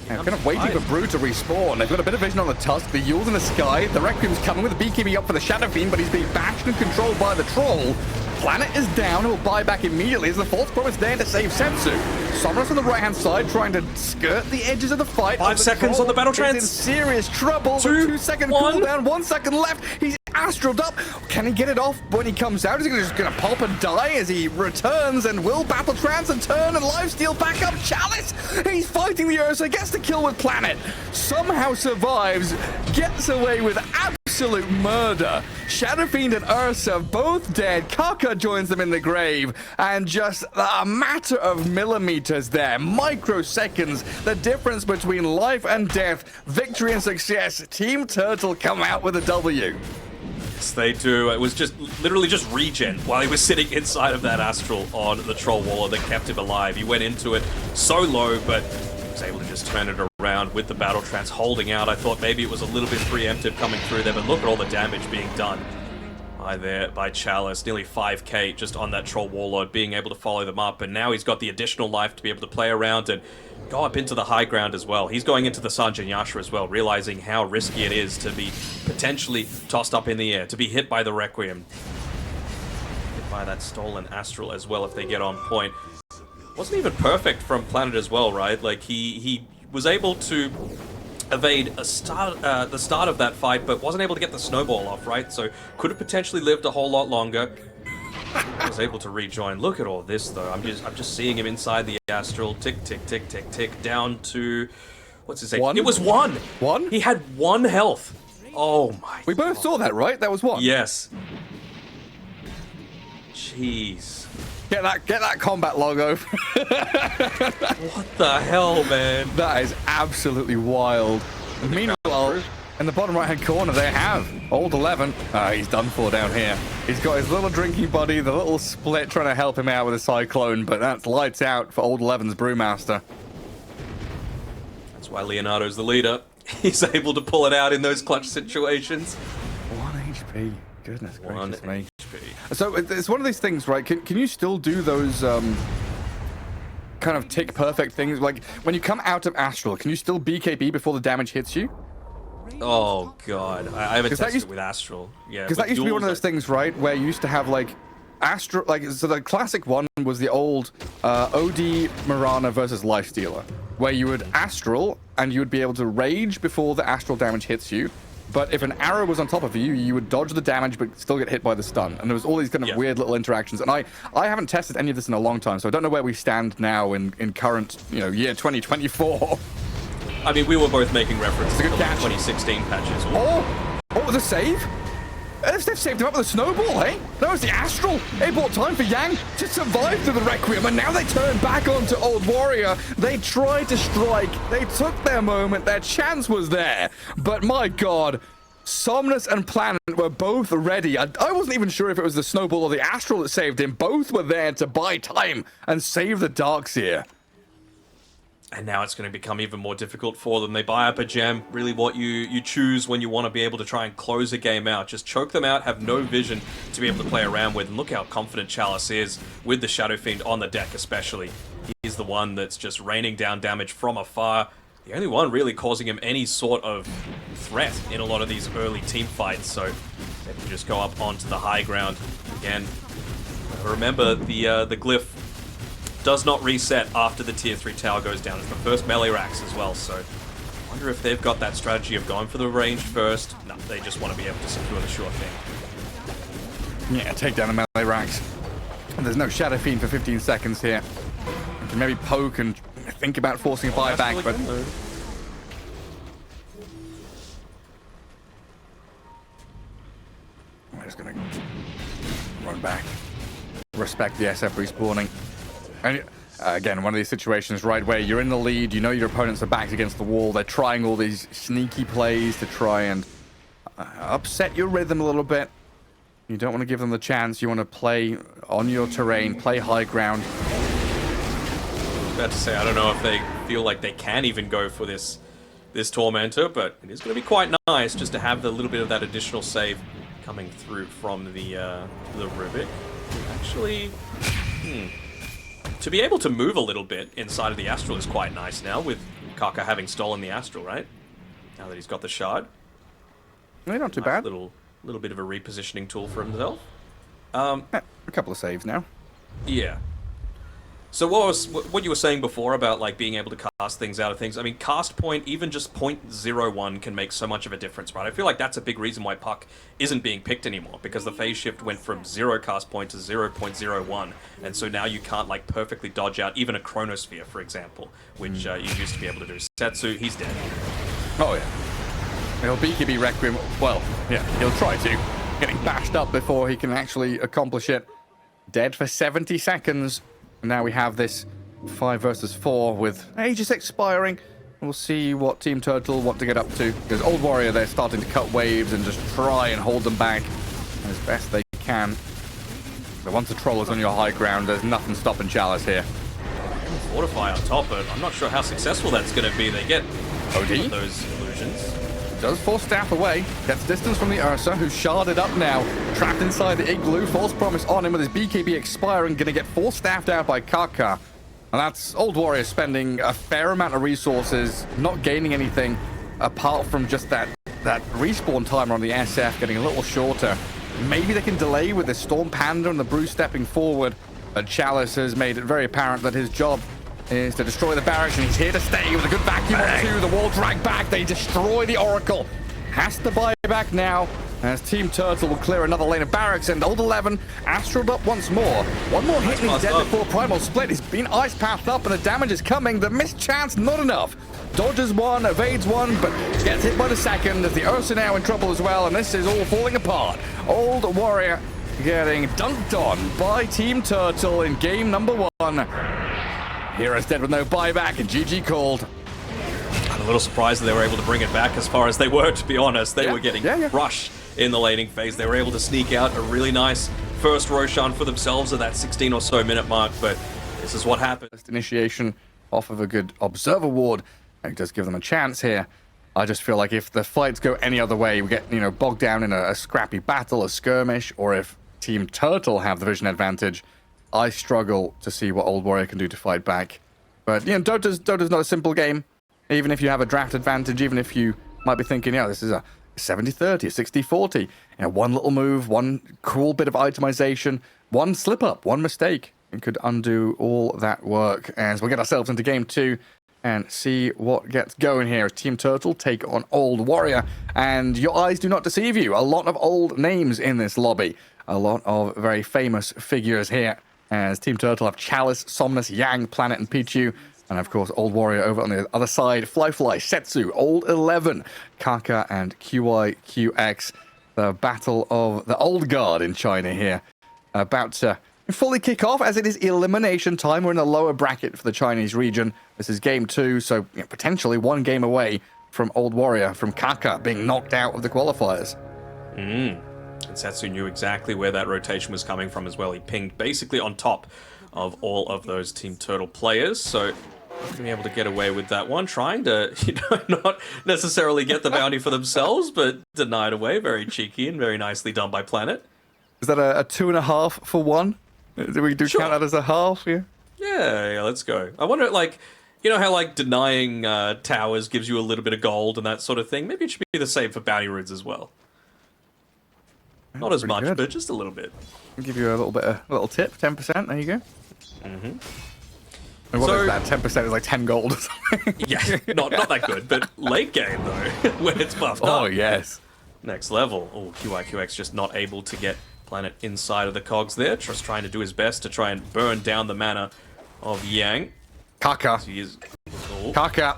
S2: I'm kind of waiting for Brew to respawn. They've got a bit of vision on the Tusk. The Yule's in the sky. The Requiem's coming with the BKB up for the Shadow Fiend, but he's being bashed and controlled by the Troll. Planet is down. He'll buy back immediately as the false promise there to save Sensu. Somnus on the right-hand side trying to skirt the edges of the fight.
S1: 5 seconds on the battle trance.
S2: He's in serious trouble. 2-second cooldown, 1 second left. He's astraled up. Can he get it off when he comes out? Is he just going to pop and die as he returns and will battle trance and turn and lifesteal back up? Chalice! He's fighting the Ursa, gets the kill with Planet. Somehow survives, gets away with absolute murder. Shadow Fiend and Ursa both dead. Kaka joins them in the grave. And just a matter of millimeters there, microseconds, the difference between life and death, victory and success. Team Turtle come out with a W.
S1: Yes, they do. It was just literally just regen while he was sitting inside of that astral on the troll wall that kept him alive. He went into it so low, but was able to just turn it around with the battle trance holding out. I thought maybe it was a little bit preemptive coming through there, but look at all the damage being done by Chalice. Nearly 5k just on that troll warlord, being able to follow them up, and now he's got the additional life to be able to play around and go up into the high ground as well. He's going into the Sanjin Yasha as well, realizing how risky it is to be potentially tossed up in the air, to be hit by the Requiem, hit by that stolen astral as well if they get on point. Wasn't even perfect from Planet as well, right? Like he was able to evade the start of that fight, but wasn't able to get the snowball off, right? So could have potentially lived a whole lot longer. Was able to rejoin. Look at all this though. I'm just seeing him inside the astral. Tick, tick, tick, tick, tick, down to what's his name?
S2: One?
S1: It was 1.
S2: 1?
S1: He had 1 health. Oh my.
S2: We both saw that, right? That was 1.
S1: Yes. Jeez.
S2: Get that combat logo.
S1: What the hell, man?
S2: That is absolutely wild. Meanwhile, in the bottom right-hand corner, they have Old 11. He's done for down here. He's got his little drinking buddy, the little split, trying to help him out with a cyclone, but that's lights out for Old 11's Brewmaster.
S1: That's why Leonardo's the leader. He's able to pull it out in those clutch situations.
S2: 1 HP. Goodness gracious me.
S1: 1 HP.
S2: So it's one of these things, right? Can you still do those kind of tick perfect things? Like when you come out of Astral, can you still BKB before the damage hits you?
S1: Oh god, I haven't tested it with Astral. Yeah,
S2: because that used to be one of those things, right, where you used to have like Astral, like so the classic one was the old OD Mirana versus Lifestealer, where you would Astral and you would be able to rage before the Astral damage hits you. But if an arrow was on top of you, you would dodge the damage but still get hit by the stun. And there was all these kind of weird little interactions. And I haven't tested any of this in a long time, so I don't know where we stand now in current, year 2024.
S1: I mean, we were both making references to the
S2: catch.
S1: 2016 patches.
S2: Oh, the save? They've saved him up with a snowball, hey? That was the Astral. It bought time for Yang to survive through the Requiem, and now they turn back onto Old Warrior. They tried to strike. They took their moment. Their chance was there. But my god, Somnus and Planet were both ready. I wasn't even sure if it was the snowball or the Astral that saved him. Both were there to buy time and save the Darkseer.
S1: And now it's going to become even more difficult for them. They buy up a gem, really what you choose when you want to be able to try and close a game out. Just choke them out, have no vision to be able to play around with. And look how confident Chalice is with the Shadow Fiend on the deck especially. He's the one that's just raining down damage from afar. The only one really causing him any sort of threat in a lot of these early team fights. So they can just go up onto the high ground again. Remember, the glyph does not reset after the tier 3 tower goes down. It's the first melee racks as well, so I wonder if they've got that strategy of going for the range first. No, they just want to be able to secure the sure thing.
S2: Yeah, take down the melee racks. And there's no Shadow Fiend for 15 seconds here. You can maybe poke and think about forcing a buyback, but... I'm just gonna run back. Respect the SF respawning. And again, one of these situations, right, where you're in the lead, you know your opponents are backed against the wall, they're trying all these sneaky plays to try and upset your rhythm a little bit. You don't want to give them the chance, you want to play on your terrain, play high ground.
S1: I was about to say, I don't know if they feel like they can even go for this Tormentor, but it is going to be quite nice just to have a little bit of that additional save coming through from the Rubik. Actually, to be able to move a little bit inside of the Astral is quite nice now, with Kaka having stolen the Astral, right? Now that he's got the shard.
S2: Not too
S1: Nice
S2: bad.
S1: Little bit of a repositioning tool for himself.
S2: A couple of saves now.
S1: Yeah. So what you were saying before about like being able to cast things out of things? I mean, cast point, even just 0.01 can make so much of a difference, right? I feel like that's a big reason why Puck isn't being picked anymore, because the phase shift went from 0 cast point to 0.01, and so now you can't like perfectly dodge out even a chronosphere, for example, which you used to be able to do. Setsu, he's dead.
S2: Oh yeah. He'll BKB Requiem. Well, yeah, he'll try to. Getting bashed up before he can actually accomplish it. Dead for 70 seconds. And now we have this 5 versus 4 with Aegis expiring. We'll see what Team Turtle want to get up to. Because Old Warrior, they're starting to cut waves and just try and hold them back as best they can. But once the troll is on your high ground, there's nothing stopping Chalice here.
S1: Fortify on top, but I'm not sure how successful that's going to be. They get
S2: OD?
S1: those illusions.
S2: Does force Staff away, gets distance from the Ursa, who's sharded up now, trapped inside the igloo. False Promise on him with his BKB expiring, gonna get force staffed out by Kaka. And that's Old Warrior spending a fair amount of resources, not gaining anything apart from just that respawn timer on the SF getting a little shorter. Maybe they can delay with the Storm Panda and the Brew stepping forward, but Chalice has made it very apparent that his job is to destroy the barracks, and he's here to stay with a good vacuum on 2. The wall drag back. They destroy the Oracle. Has to buy back now as Team Turtle will clear another lane of barracks, and Old 11 astraled up once more. One more hit and he's dead before Primal Split. He's been ice pathed up and the damage is coming. The missed chance, not enough. Dodges one, evades one, but gets hit by the second as the Ursa now in trouble as well, and this is all falling apart. Old Warrior getting dunked on by Team Turtle in game number 1. Hero's dead with no buyback, and GG called.
S1: I'm a little surprised that they were able to bring it back as far as they were, to be honest. They were getting crushed in the laning phase. They were able to sneak out a really nice first Roshan for themselves at that 16 or so minute mark, but this is what happened.
S2: First initiation off of a good Observer Ward. It does give them a chance here. I just feel like if the fights go any other way, we get, bogged down in a scrappy battle, a skirmish, or if Team Turtle have the vision advantage, I struggle to see what Old Warrior can do to fight back. But, Dota's not a simple game. Even if you have a draft advantage, even if you might be thinking, this is a 70-30, a 60-40. One little move, one cool bit of itemization, one slip-up, one mistake, and could undo all that work. As we'll get ourselves into game 2 and see what gets going here. Team Turtle take on Old Warrior. And your eyes do not deceive you. A lot of old names in this lobby. A lot of very famous figures here. As Team Turtle have Chalice, Somnus, Yang, Planet, and Pichu. And of course, Old Warrior over on the other side. Fly, Setsu, Old 11, Kaka, and QIQX. The battle of the Old Guard in China here. About to fully kick off as it is elimination time. We're in the lower bracket for the Chinese region. This is game 2, so potentially one game away from Old Warrior, from Kaka being knocked out of the qualifiers.
S1: And Setsu knew exactly where that rotation was coming from as well. He pinged basically on top of all of those Team Turtle players, so going to be able to get away with that one, trying to, not necessarily get the bounty for themselves, but deny it away. Very cheeky and very nicely done by Planet.
S2: Is that a 2.5 for 1? Do we count that as a half?
S1: Yeah, let's go. I wonder, how denying towers gives you a little bit of gold and that sort of thing? Maybe it should be the same for bounty roots as well. Not as much, but just a little bit.
S2: I'll give you a little tip, 10%. There you go. And what is that? 10% is like 10 gold or something.
S1: Yeah, not that good, but late game though, when it's buffed up.
S2: Oh yes.
S1: Next level. Oh, QIQX just not able to get Planet inside of the cogs there. Just trying to do his best to try and burn down the mana of Yang.
S2: Kaka. Kaka.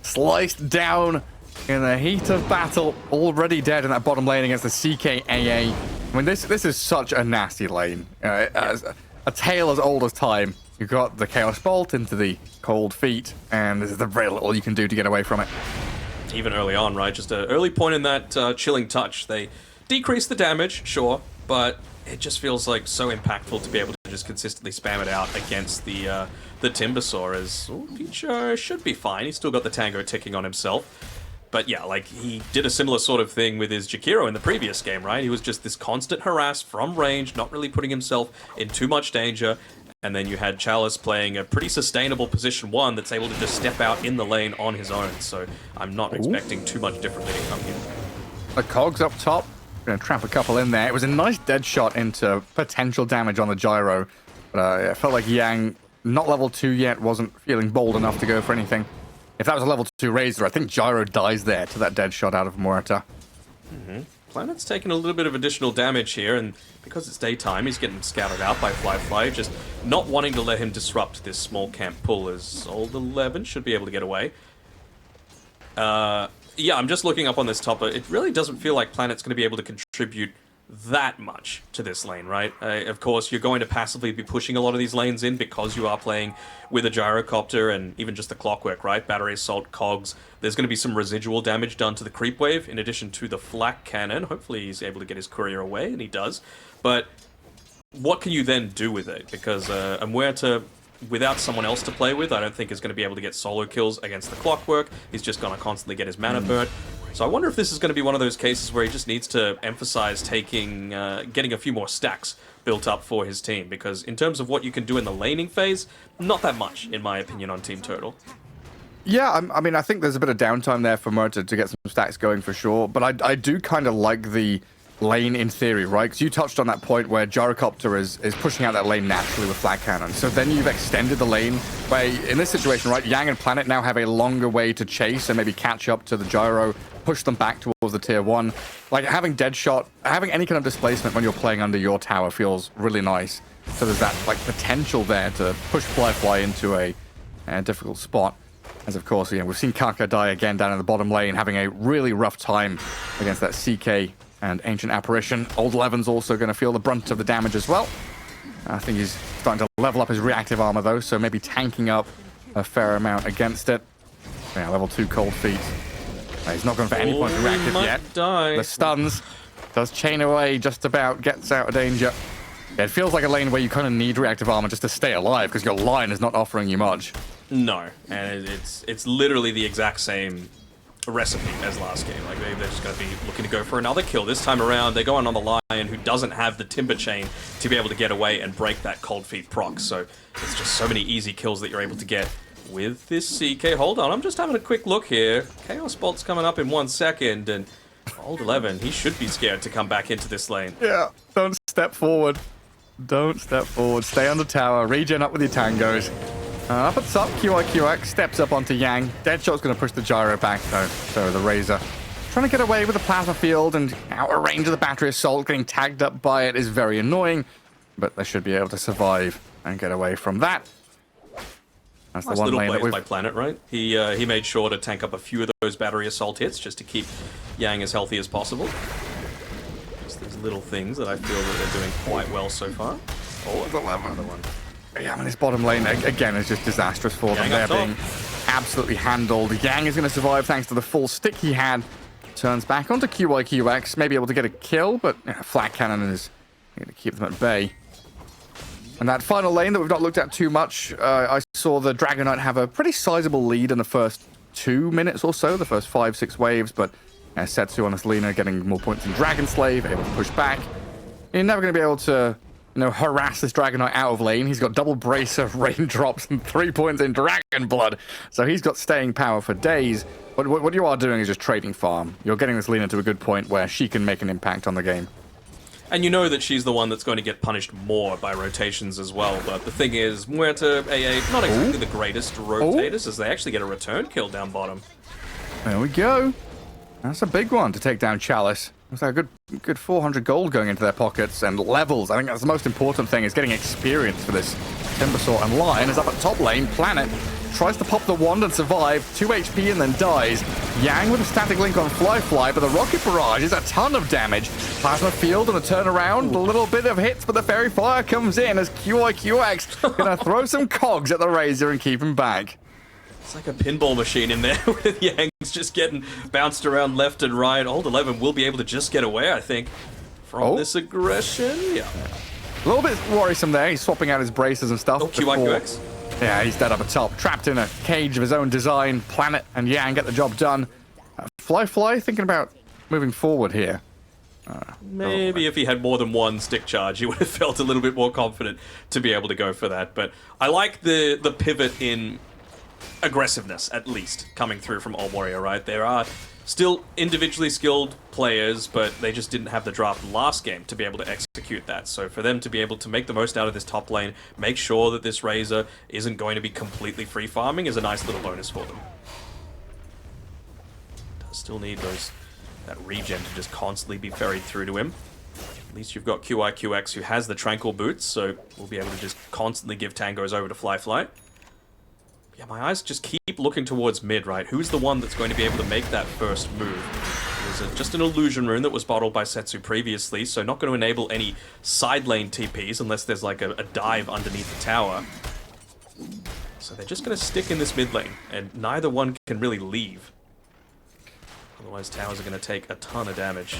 S2: Sliced down in the heat of battle. Already dead in that bottom lane against the CKAA. I mean, this is such a nasty lane. A tale as old as time. You've got the Chaos Bolt into the cold feet, and there's very little you can do to get away from it.
S1: Even early on, right? Just an early point in that chilling touch. They decrease the damage, sure, but it just feels like so impactful to be able to just consistently spam it out against the Timbersaw. As Peach should be fine. He's still got the Tango ticking on himself. But yeah, he did a similar sort of thing with his Jakiro in the previous game, right? He was just this constant harass from range, not really putting himself in too much danger. And then you had Chalice playing a pretty sustainable position 1 that's able to just step out in the lane on his own. So I'm not expecting too much differently to come here.
S2: The cogs up top. Gonna trap a couple in there. It was a nice dead shot into potential damage on the gyro. But it felt like Yang, not level 2 yet, wasn't feeling bold enough to go for anything. If that was a level 2 Razor, I think gyro dies there to that dead shot out of Muerta.
S1: Planet's taking a little bit of additional damage here, and because it's daytime, he's getting scouted out by Fly, just not wanting to let him disrupt this small camp pull, as Old 11 should be able to get away. Yeah, I'm just looking up on this top. It really doesn't feel like Planet's going to be able to contribute that much to this lane, right? Of course, you're going to passively be pushing a lot of these lanes in because you are playing with a gyrocopter and even just the clockwork, right? Battery assault, cogs. There's going to be some residual damage done to the creep wave in addition to the flak cannon. Hopefully he's able to get his courier away, and he does. But what can you then do with it? Because Muerta, without someone else to play with, I don't think is going to be able to get solo kills against the clockwork. He's just going to constantly get his mana burnt. So I wonder if this is going to be one of those cases where he just needs to emphasize taking, getting a few more stacks built up for his team. Because in terms of what you can do in the laning phase, not that much, in my opinion, on Team Turtle.
S2: Yeah, I mean, I think there's a bit of downtime there for Muerta to get some stacks going for sure. But I do kind of like the lane in theory, right? Because you touched on that point where Gyrocopter is pushing out that lane naturally with flag cannon. So then you've extended the lane where, in this situation, right, Yang and Planet now have a longer way to chase and maybe catch up to the Gyro, push them back towards the tier 1. Like, having Deadshot, having any kind of displacement when you're playing under your tower feels really nice. So there's that, like, potential there to push Fly into a difficult spot. As, of course, you know, we've seen Kaka die again down in the bottom lane, having a really rough time against that CK and Ancient Apparition. Old 11's also going to feel the brunt of the damage as well. I think he's starting to level up his reactive armor, though, so maybe tanking up a fair amount against it. Yeah, level 2 Cold Feet. He's not going for any points reactive yet.
S1: Die.
S2: The stuns. Does chain away, just about gets out of danger. Yeah, it feels like a lane where you kind of need reactive armor just to stay alive, because your line is not offering you much.
S1: No, and it's literally the exact same recipe as last game. Like, they're just going to be looking to go for another kill. This time around, they're going on the Lion, who doesn't have the Timber Chain to be able to get away and break that Cold Feet proc. So it's just so many easy kills that you're able to get with this CK. Hold on, I'm just having a quick look here. Chaos Bolt's coming up in 1 second, and Old 11, he should be scared to come back into this lane.
S2: Yeah, don't step forward. Don't step forward. Stay on the tower. Regen up with your tangos. Up at top, QIQX steps up onto Yang. Deadshot's going to push the Gyro back, though. So the Razor trying to get away with the Plasma Field and out of range of the Battery Assault. Getting tagged up by it is very annoying, but they should be able to survive and get away from that. That's
S1: nice
S2: the one
S1: little
S2: lane
S1: plays
S2: that
S1: by Planet, right? He made sure to tank up a few of those Battery Assault hits just to keep Yang as healthy as possible. Just these little things that I feel that they're doing quite well so far. Oh, another one.
S2: Yeah, I mean, this bottom lane, again, is just disastrous for them. They're being absolutely handled. Yang is going to survive thanks to the full stick he had. Turns back onto QIQX, maybe able to get a kill, but Flat Cannon is going to keep them at bay. And that final lane that we've not looked at too much, I saw the Dragon Knight have a pretty sizable lead in the first 2 minutes or so, the first 5-6 waves, but Setsu on this Lina getting more points than Dragon Slave, able to push back. You're never going to be able to, you know, harass this Dragon Knight out of lane. He's got double bracer, raindrops, and 3 points in Dragon Blood. So he's got staying power for days. But what you are doing is just trading farm. You're getting this Lina to a good point where she can make an impact on the game.
S1: And you know that she's the one that's going to get punished more by rotations as well. But the thing is, Muerta, AA, not exactly the greatest rotators, as they actually get a return kill down bottom.
S2: There we go. That's a big one to take down Chalice. Looks like a good 400 gold going into their pockets, and levels. I think that's the most important thing, is getting experience for this Timbersaw. And Lion is up at top lane. Planet tries to pop the wand and survive. 2 HP and then dies. Yang with a static link on Fly, but the Rocket Barrage is a ton of damage. Plasma Field and a turnaround. A little bit of hits, but the Fairy Fire comes in as QIQX gonna throw some cogs at the Razor and keep him back.
S1: It's like a pinball machine in there with Yang's just getting bounced around left and right. Old 11 will be able to just get away, I think, from this aggression. Yeah.
S2: A little bit worrisome there. He's swapping out his braces and stuff.
S1: Oh, QIQX.
S2: Yeah, he's dead up at top. Trapped in a cage of his own design. Planet and Yang get the job done. Fly thinking about moving forward here.
S1: Maybe if he had more than one stick charge, he would have felt a little bit more confident to be able to go for that. But I like the pivot in aggressiveness, at least, coming through from Old Warrior, right? There are Still individually skilled players, but they just didn't have the draft last game to be able to execute that. So for them to be able to make the most out of this top lane, make sure that this Razor isn't going to be completely free farming is a nice little bonus for them. Does still need that regen to just constantly be ferried through to him. At least you've got QIQX who has the Tranquil Boots, so we'll be able to just constantly give tangos over to Fly. Yeah, my eyes just keep looking towards mid, right? Who's the one that's going to be able to make that first move? It was just an illusion rune that was bottled by Setsu previously, so not going to enable any side lane TPs unless there's like a dive underneath the tower. So they're just going to stick in this mid lane, and neither one can really leave. Otherwise, towers are going to take a ton of damage.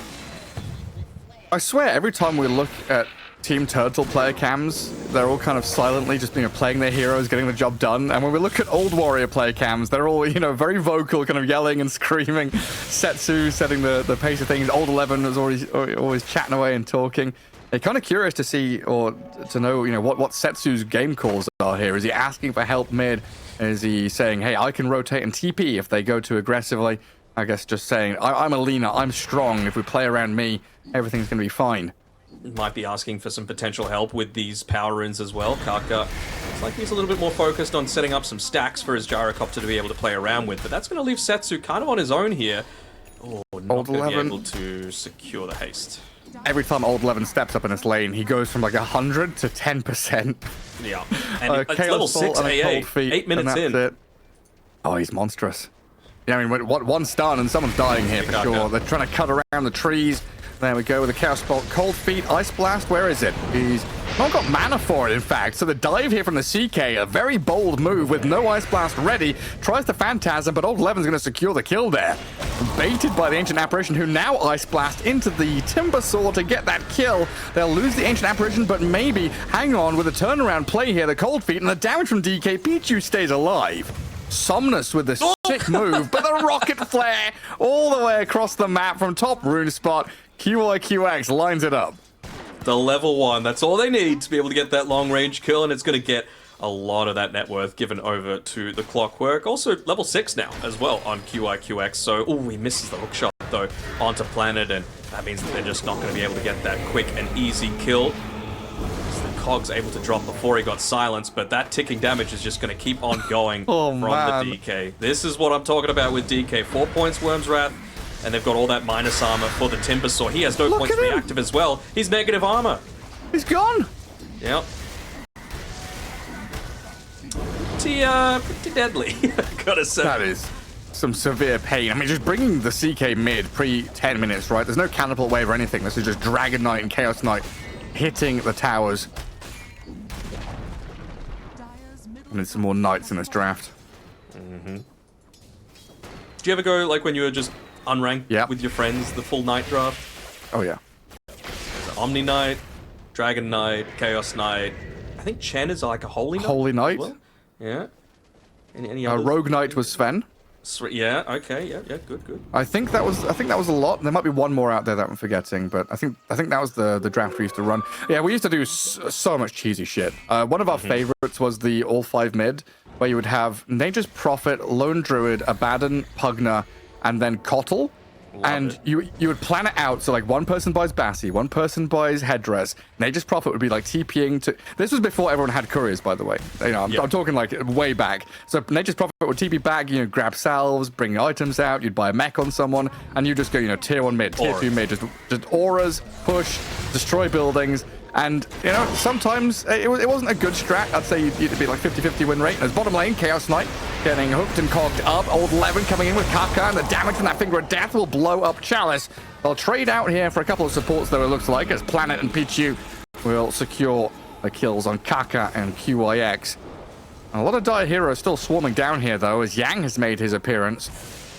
S2: I swear, every time we look at Team Turtle player cams, they're all kind of silently just, playing their heroes, getting the job done. And when we look at Old Warrior player cams, they're all, very vocal, kind of yelling and screaming. Setsu setting the pace of things. Old 11 was always chatting away and talking. I'm kind of curious to see, or to know, what Setsu's game calls are here. Is he asking for help mid? Is he saying, hey, I can rotate and TP if they go too aggressively? I guess just saying, I'm Alina, I'm strong. If we play around me, everything's going to be fine.
S1: Might be asking for some potential help with these power runes as well. Kaka, it's like he's a little bit more focused on setting up some stacks for his gyrocopter to be able to play around with, but that's going to leave Setsu kind of on his own here. Oh, not going to be able to secure the haste.
S2: Every time Old 11 steps up in this lane, he goes from like 100 to 10%.
S1: Yeah, and it's level 6 AA, 8 minutes in.
S2: It. Oh, he's monstrous. Yeah, I mean, one stun and someone's dying here for sure. They're trying to cut around the trees. There we go with the Chaos Bolt. Cold Feet, Ice Blast, where is it? He's not got mana for it, in fact. So the dive here from the CK, a very bold move with no Ice Blast ready. Tries the Phantasm, but Old 11's going to secure the kill there. Baited by the Ancient Apparition, who now Ice Blast into the Timber Saw to get that kill. They'll lose the Ancient Apparition, but maybe hang on with a turnaround play here. The Cold Feet and the damage from DK. Pichu stays alive. Somnus with the sick move, but the Rocket Flare all the way across the map from top rune spot. QIQX lines it up.
S1: The level 1, that's all they need to be able to get that long range kill, and it's going to get a lot of that net worth given over to the Clockwork. Also, level 6 now as well on QIQX, so, oh, he misses the hook shot though onto Planet, and that means that they're just not going to be able to get that quick and easy kill. So the Cog's able to drop before he got silenced, but that ticking damage is just going to keep on going from the DK. This is what I'm talking about with DK. 4 points Worm's Wrath. And they've got all that minus armor for the Timber Saw. He has no points reactive as well. He's negative armor.
S2: He's gone.
S1: Yep. Pretty deadly, gotta say.
S2: That is some severe pain. I mean, just bringing the CK mid pre-10 minutes, right? There's no Catapult Wave or anything. This is just Dragon Knight and Chaos Knight hitting the towers. We need some more Knights in this draft.
S1: Mm-hmm. Do you ever go, like, when you were just unranked with your friends, the full Knight draft?
S2: Oh, yeah.
S1: Omni Knight, Dragon Knight, Chaos Knight. I think Chen is like a Holy Knight.
S2: Holy Knight?
S1: Well. Yeah. Any other?
S2: Rogue Knight was Sven.
S1: Yeah, okay, yeah, good.
S2: I think that was a lot. There might be one more out there that I'm forgetting, but I think that was the draft we used to run. Yeah, we used to do so much cheesy shit. One of our favorites was the all 5 mid, where you would have Nature's Prophet, Lone Druid, Abaddon, Pugna, and then Kotl. And you would plan it out, so like one person buys Bassi, one person buys Headdress. Nature's Prophet would be like TPing to... This was before everyone had couriers, by the way. I'm talking like way back. So Nature's Prophet would TP back, grab salves, bring items out, you'd buy a mech on someone, and you just go, tier 1 mid, tier 2 mid, just auras, push, destroy buildings. And, sometimes it wasn't a good strat. I'd say you'd be like 50-50 win rate. There's bottom lane, Chaos Knight getting hooked and cogged up. Old 11 coming in with Kaka, and the damage from that Finger of Death will blow up Chalice. They'll trade out here for a couple of supports, though, it looks like, as Planet and Pichu will secure the kills on Kaka and QIX. A lot of Dire heroes still swarming down here, though, as Yang has made his appearance.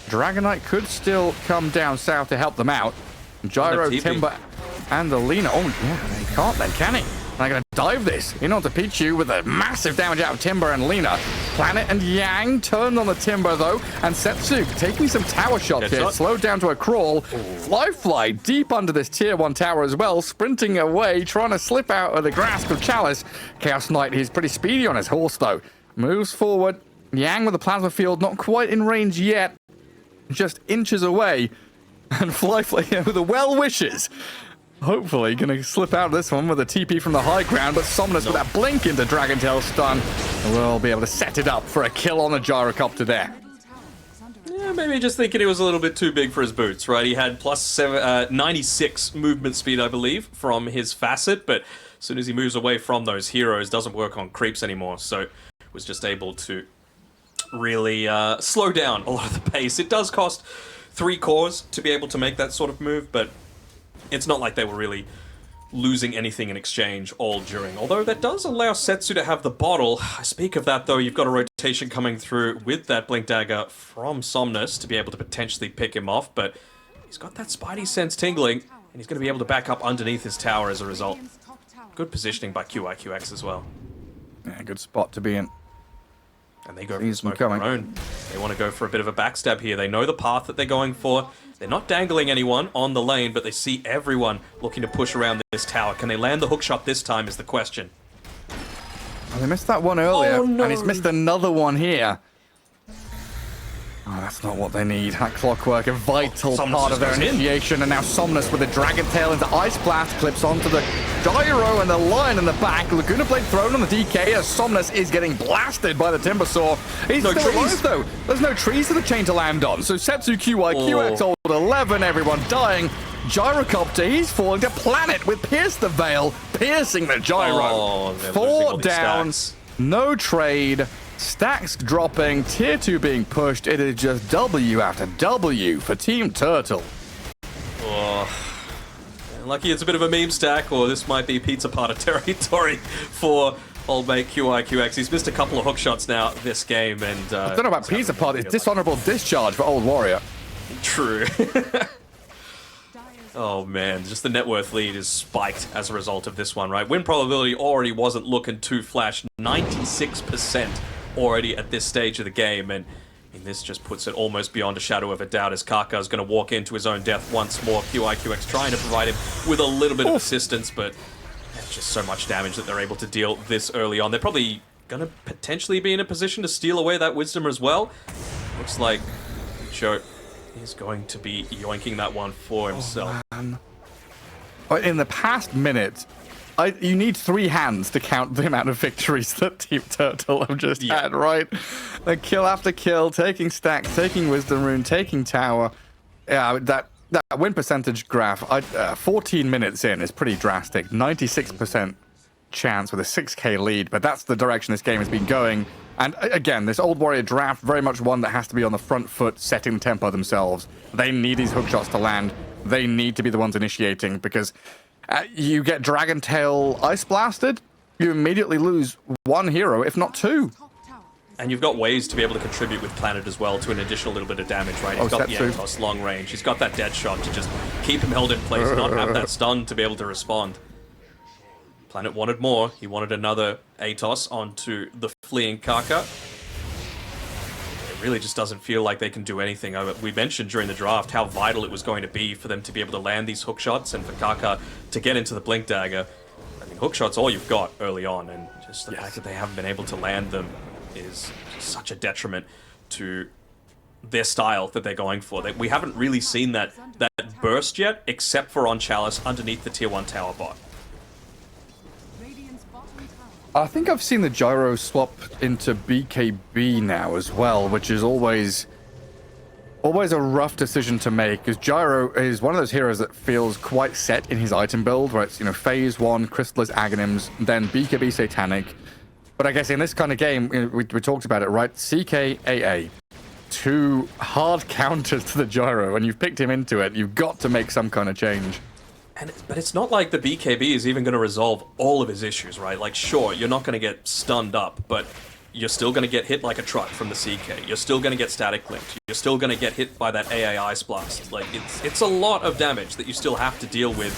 S2: Dragon Knight could still come down south to help them out. Gyro, Timber, and the Lina. Oh, yeah, he can't then, can he? I'm going to dive this in onto Pichu with a massive damage out of Timber and Lina. Planet and Yang turned on the Timber, though, and Setsu taking some tower shots here. Slowed down to a crawl. Fly deep under this tier 1 tower as well, sprinting away, trying to slip out of the grasp of Chalice. Chaos Knight, he's pretty speedy on his horse, though. Moves forward. Yang with the Plasma Field, not quite in range yet. just inches away. And Fly with the well wishes. Hopefully going to slip out of this one with a TP from the high ground, but Somnus with that blink into Dragon Tail stun will be able to set it up for a kill on the gyrocopter there.
S1: Yeah, maybe just thinking it was a little bit too big for his boots, right? He had plus 96 movement speed, I believe, from his facet, but as soon as he moves away from those heroes, doesn't work on creeps anymore, so was just able to really slow down a lot of the pace. It does cost 3 cores to be able to make that sort of move, but it's not like they were really losing anything in exchange all during. Although that does allow Setsu to have the bottle. I speak of that though, you've got a rotation coming through with that Blink Dagger from Somnus to be able to potentially pick him off, but he's got that Spidey sense tingling, and he's going to be able to back up underneath his tower as a result. Good positioning by QIQX as well.
S2: Yeah, good spot to be in.
S1: And they go for smoke of their own. They want to go for a bit of a backstab here. They know the path that they're going for. They're not dangling anyone on the lane, but they see everyone looking to push around this tower. Can they land the hook shot this time is the question.
S2: Well, they missed that one earlier,
S1: Oh, no.
S2: and he's missed another one here. Oh, that's not what they need. That clockwork, a vital part of their initiation, and now Somnus with the Dragon Tail into Ice Blast clips onto the Gyro and the Lion in the back. Laguna Blade thrown on the DK as Somnus is getting blasted by the Timber Saw. He's still alive though. There's no trees for the chain to land on. So Setsu QIQX old 11, everyone dying. Gyrocopter, he's falling to planet with Pierce the Veil, piercing the Gyro.
S1: Oh,
S2: 4 down, no trade. Stacks dropping, tier 2 being pushed. It is just W after W for Team Turtle.
S1: Oh, lucky it's a bit of a meme stack, or this might be pizza party territory for old mate QIQX. He's missed a couple of hook shots now this game, and
S2: I don't know about pizza party. It's dishonorable discharge for Old Warrior.
S1: True. Oh man, just the net worth lead is spiked as a result of this one, right? Win probability already wasn't looking too flash. 96% already at this stage of the game, and this just puts it almost beyond a shadow of a doubt as Kaka is going to walk into his own death once more. QIQX trying to provide him with a little bit of assistance, but that's just so much damage that they're able to deal this early on. They're probably going to potentially be in a position to steal away that Wisdom as well. Looks like Joe is going to be yoinking that one for himself.
S2: In the past minute, you need 3 hands to count the amount of victories that Team Turtle have just had, right? Like kill after kill, taking stacks, taking Wisdom Rune, taking tower. Yeah, that win percentage graph, 14 minutes in is pretty drastic. 96% chance with a 6k lead, but that's the direction this game has been going. And again, this Old Warrior draft, very much one that has to be on the front foot, setting the tempo themselves. They need these hook shots to land. They need to be the ones initiating, because you get Dragon Tail Ice Blasted, you immediately lose 1 hero, if not 2.
S1: And you've got ways to be able to contribute with Planet as well to an additional little bit of damage, right? He's got the Atos long range. He's got that dead shot to just keep him held in place, not have that stun to be able to respond. Planet wanted more. He wanted another Atos onto the fleeing Kaka. It really just doesn't feel like they can do anything. We mentioned during the draft how vital it was going to be for them to be able to land these hook shots and for Kaka to get into the Blink Dagger. I mean, hook shots all you've got early on, and just the fact that they haven't been able to land them is such a detriment to their style that they're going for. We haven't really seen that burst yet, except for on Chalice underneath the tier 1 tower bot.
S2: I think I've seen the Gyro swap into BKB now as well, which is always a rough decision to make, because Gyro is one of those heroes that feels quite set in his item build, where it's, phase 1, Crystallis Aghanims, then BKB Satanic. But I guess in this kind of game, we talked about it, right? CK, AA. 2 hard counters to the Gyro, and you've picked him into it. You've got to make some kind of change.
S1: But it's not like the BKB is even going to resolve all of his issues, right? Like, sure, you're not going to get stunned up, but you're still going to get hit like a truck from the CK. You're still going to get static linked. You're still going to get hit by that AA Ice Blast. Like, it's a lot of damage that you still have to deal with.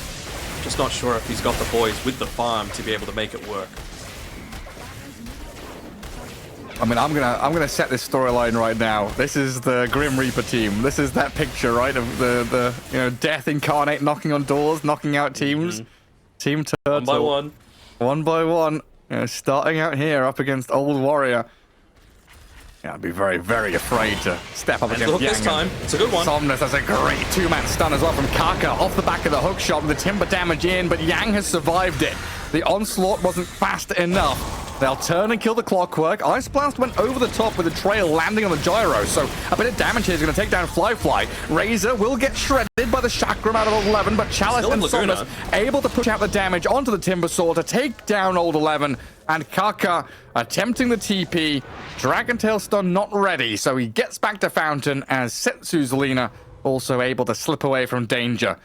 S1: Just not sure if he's got the boys with the farm to be able to make it work.
S2: I mean, I'm gonna set this storyline right now. This is the Grim Reaper team. This is that picture, right, of the death incarnate knocking on doors, knocking out teams. Team Turtle. One by one. Starting out here up against Old Warrior. Yeah, I'd be very, very afraid to step up
S1: And
S2: against
S1: look
S2: Yang.
S1: this time. It's a good one.
S2: Somnus has a great two-man stun as well from Kaka off the back of the hook shot with the timber damage in, but Yang has survived it. The onslaught wasn't fast enough. They'll turn and kill the Clockwork. Ice Blast went over the top with the trail landing on the gyro, so a bit of damage here is going to take down Fly. Razor will get shredded by the Chakram out of Old 11, but Chalice and Somnus able to push out the damage onto the Timber Saw to take down Old 11, and Kaka attempting the TP. Dragon Tail stun not ready, so he gets back to Fountain as Setsu's Lina also able to slip away from danger.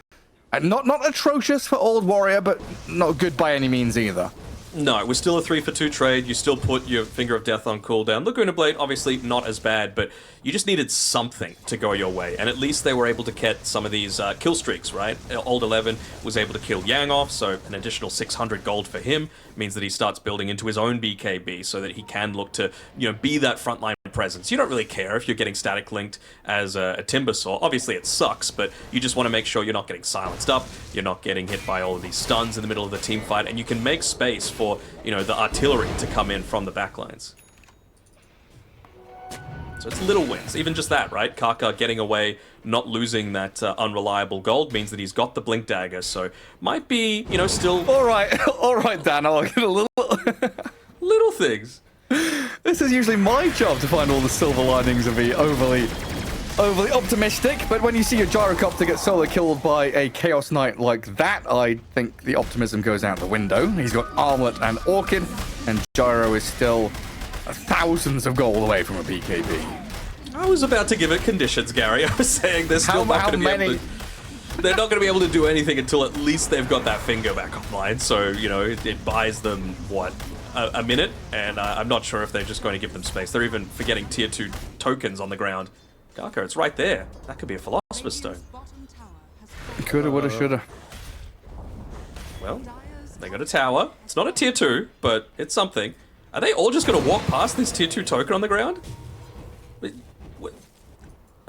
S2: Not atrocious for Old Warrior, but not good by any means either.
S1: No, it was still a 3-for-2 trade. You still put your Finger of Death on cooldown. Laguna Blade, obviously not as bad, but you just needed something to go your way. And at least they were able to get some of these kill streaks, right? Old 11 was able to kill Yang off, so an additional 600 gold for him means that he starts building into his own BKB so that he can look to, be that frontline presence. You don't really care if you're getting static linked as a Timber Saw. Obviously it sucks, but you just want to make sure you're not getting silenced up, you're not getting hit by all of these stuns in the middle of the team fight, and you can make space for, the artillery to come in from the backlines. So it's little wins, even just that, right? Kaka getting away, not losing that unreliable gold means that he's got the Blink Dagger, so might be, still...
S2: All right, Dan, I'll get a little...
S1: little things.
S2: This is usually my job to find all the silver linings and be overly optimistic, but when you see a gyrocopter get solo killed by a Chaos Knight like that, I think the optimism goes out the window. He's got Armlet and Orchid, and Gyro is still thousands of gold away from a BKB.
S1: I was about to give it conditions, Gary. I was saying they're still not going to be able to... They're not going to be able to do anything until at least they've got that finger back online, so, it buys them, what, a minute? And I'm not sure if they're just going to give them space. They're even forgetting tier 2 tokens on the ground. Kaka, it's right there. That could be a Philosopher's Stone.
S2: Coulda, woulda, shoulda.
S1: Well, they got a tower. It's not a tier 2, but it's something. Are they all just going to walk past this tier 2 token on the ground?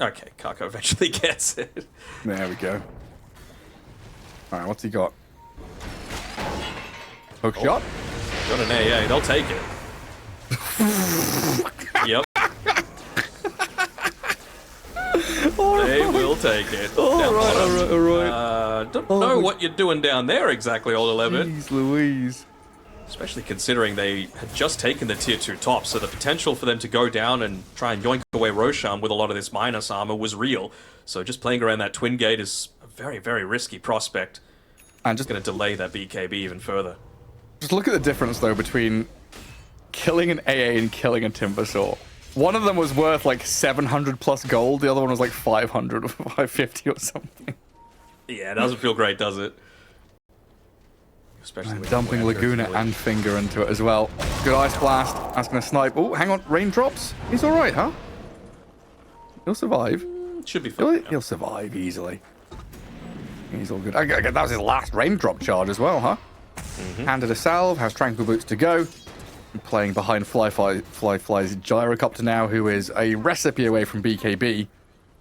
S1: Okay, Kaka eventually gets it.
S2: There we go. Alright, what's he got? Hook shot?
S1: Got an AA, they'll take it. Yep. They will take it. Alright. Don't know what you're doing down there exactly, Old 11.
S2: Jeez Louise.
S1: Especially considering they had just taken the tier 2 top, so the potential for them to go down and try and yoink away Roshan with a lot of this minus armor was real. So just playing around that twin gate is a very, very risky prospect.
S2: And just
S1: going to delay that BKB even further.
S2: Just look at the difference, though, between killing an AA and killing a Timber Saw. One of them was worth like 700 plus gold, the other one was like 500 or 550 or something.
S1: Yeah, it doesn't feel great, does it? Especially with
S2: dumping Laguna and Finger into it as well. Good Ice Blast. That's going to snipe. Oh, hang on. Raindrops? He's alright, huh? He'll survive.
S1: Should be fine.
S2: He'll survive easily. He's all good. That was his last raindrop charge as well, huh? Handed a salve, has Tranquil Boots to go. Playing behind Fly's Gyrocopter now, who is a recipe away from BKB.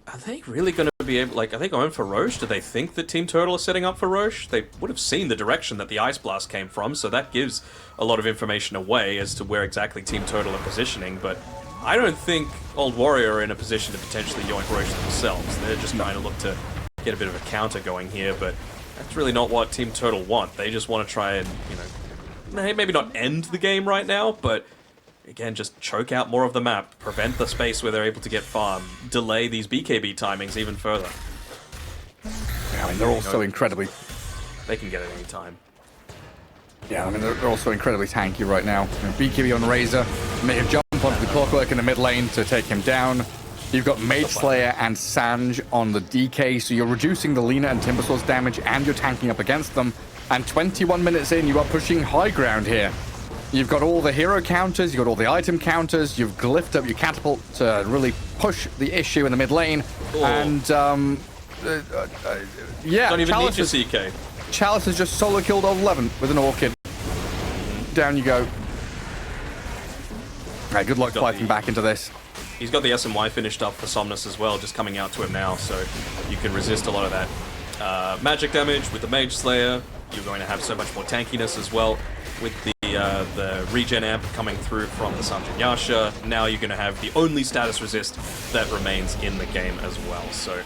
S1: Are they really going to be able... Are they going for Roche? Do they think that Team Turtle is setting up for Roche? They would have seen the direction that the Ice Blast came from, so that gives a lot of information away as to where exactly Team Turtle are positioning, but I don't think Old Warrior are in a position to potentially yoink Roche themselves. They're just trying to look to get a bit of a counter going here, but that's really not what Team Turtle want. They just want to try and, maybe not end the game right now, but again, just choke out more of the map, prevent the space where they're able to get farm, delay these BKB timings even further.
S2: Yeah, I mean, they're all so incredibly...
S1: They can get it any time.
S2: Yeah, I mean, they're also incredibly tanky right now. BKB on Razor, make him jump onto the Clockwork in the mid lane to take him down. You've got Mage Slayer and Sanj on the DK, so you're reducing the Lina and Timbersaw's damage, and you're tanking up against them. And 21 minutes in, you are pushing high ground here. You've got all the hero counters, you've got all the item counters, you've glyphed up your catapult to really push the issue in the mid lane. Ooh. And, yeah.
S1: Don't even need your CK.
S2: Chalice has just solo killed Old 11 with an Orchid. Down you go. Alright, good luck fighting back into this.
S1: He's got the SMY finished up for Somnus as well, just coming out to him now, so you can resist a lot of that magic damage with the Mage Slayer. You're going to have so much more tankiness as well with the the regen amp coming through from the Sergeant Yasha. Now you're going to have the only status resist that remains in the game as well. So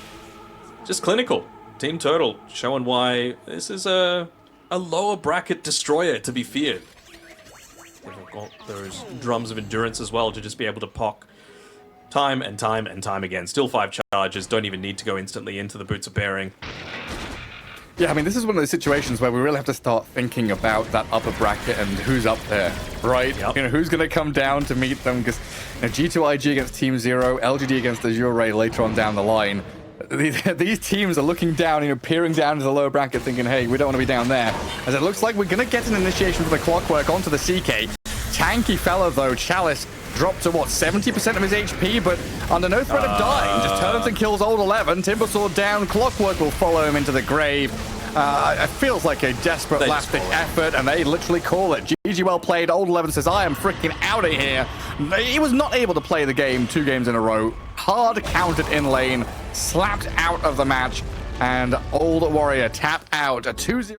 S1: just clinical. Team Turtle showing why this is a lower bracket destroyer to be feared. They've got those drums of endurance as well to just be able to pock time and time and time again. Still 5 charges, don't even need to go instantly into the boots of bearing.
S2: Yeah, I mean, this is one of those situations where we really have to start thinking about that upper bracket and who's up there, right?
S1: Yep.
S2: You know, who's going to come down to meet them, because G2IG against Team Zero, LGD against Azure Ray later on down the line. These teams are looking down, peering down into the lower bracket thinking, hey, we don't want to be down there. As it looks like we're going to get an initiation for the Clockwork onto the CK. Tanky fella, though, Chalice dropped to, what, 70% of his HP, but under no threat of dying. Just turns and kills Old 11. Timbersword down. Clockwork will follow him into the grave. It feels like a desperate last-ditch effort, and they literally call it. GG well played. Old 11 says, I am freaking out of here. He was not able to play the game 2 games in a row. Hard counted in lane. Slapped out of the match. And Old Warrior tap out a 2-0.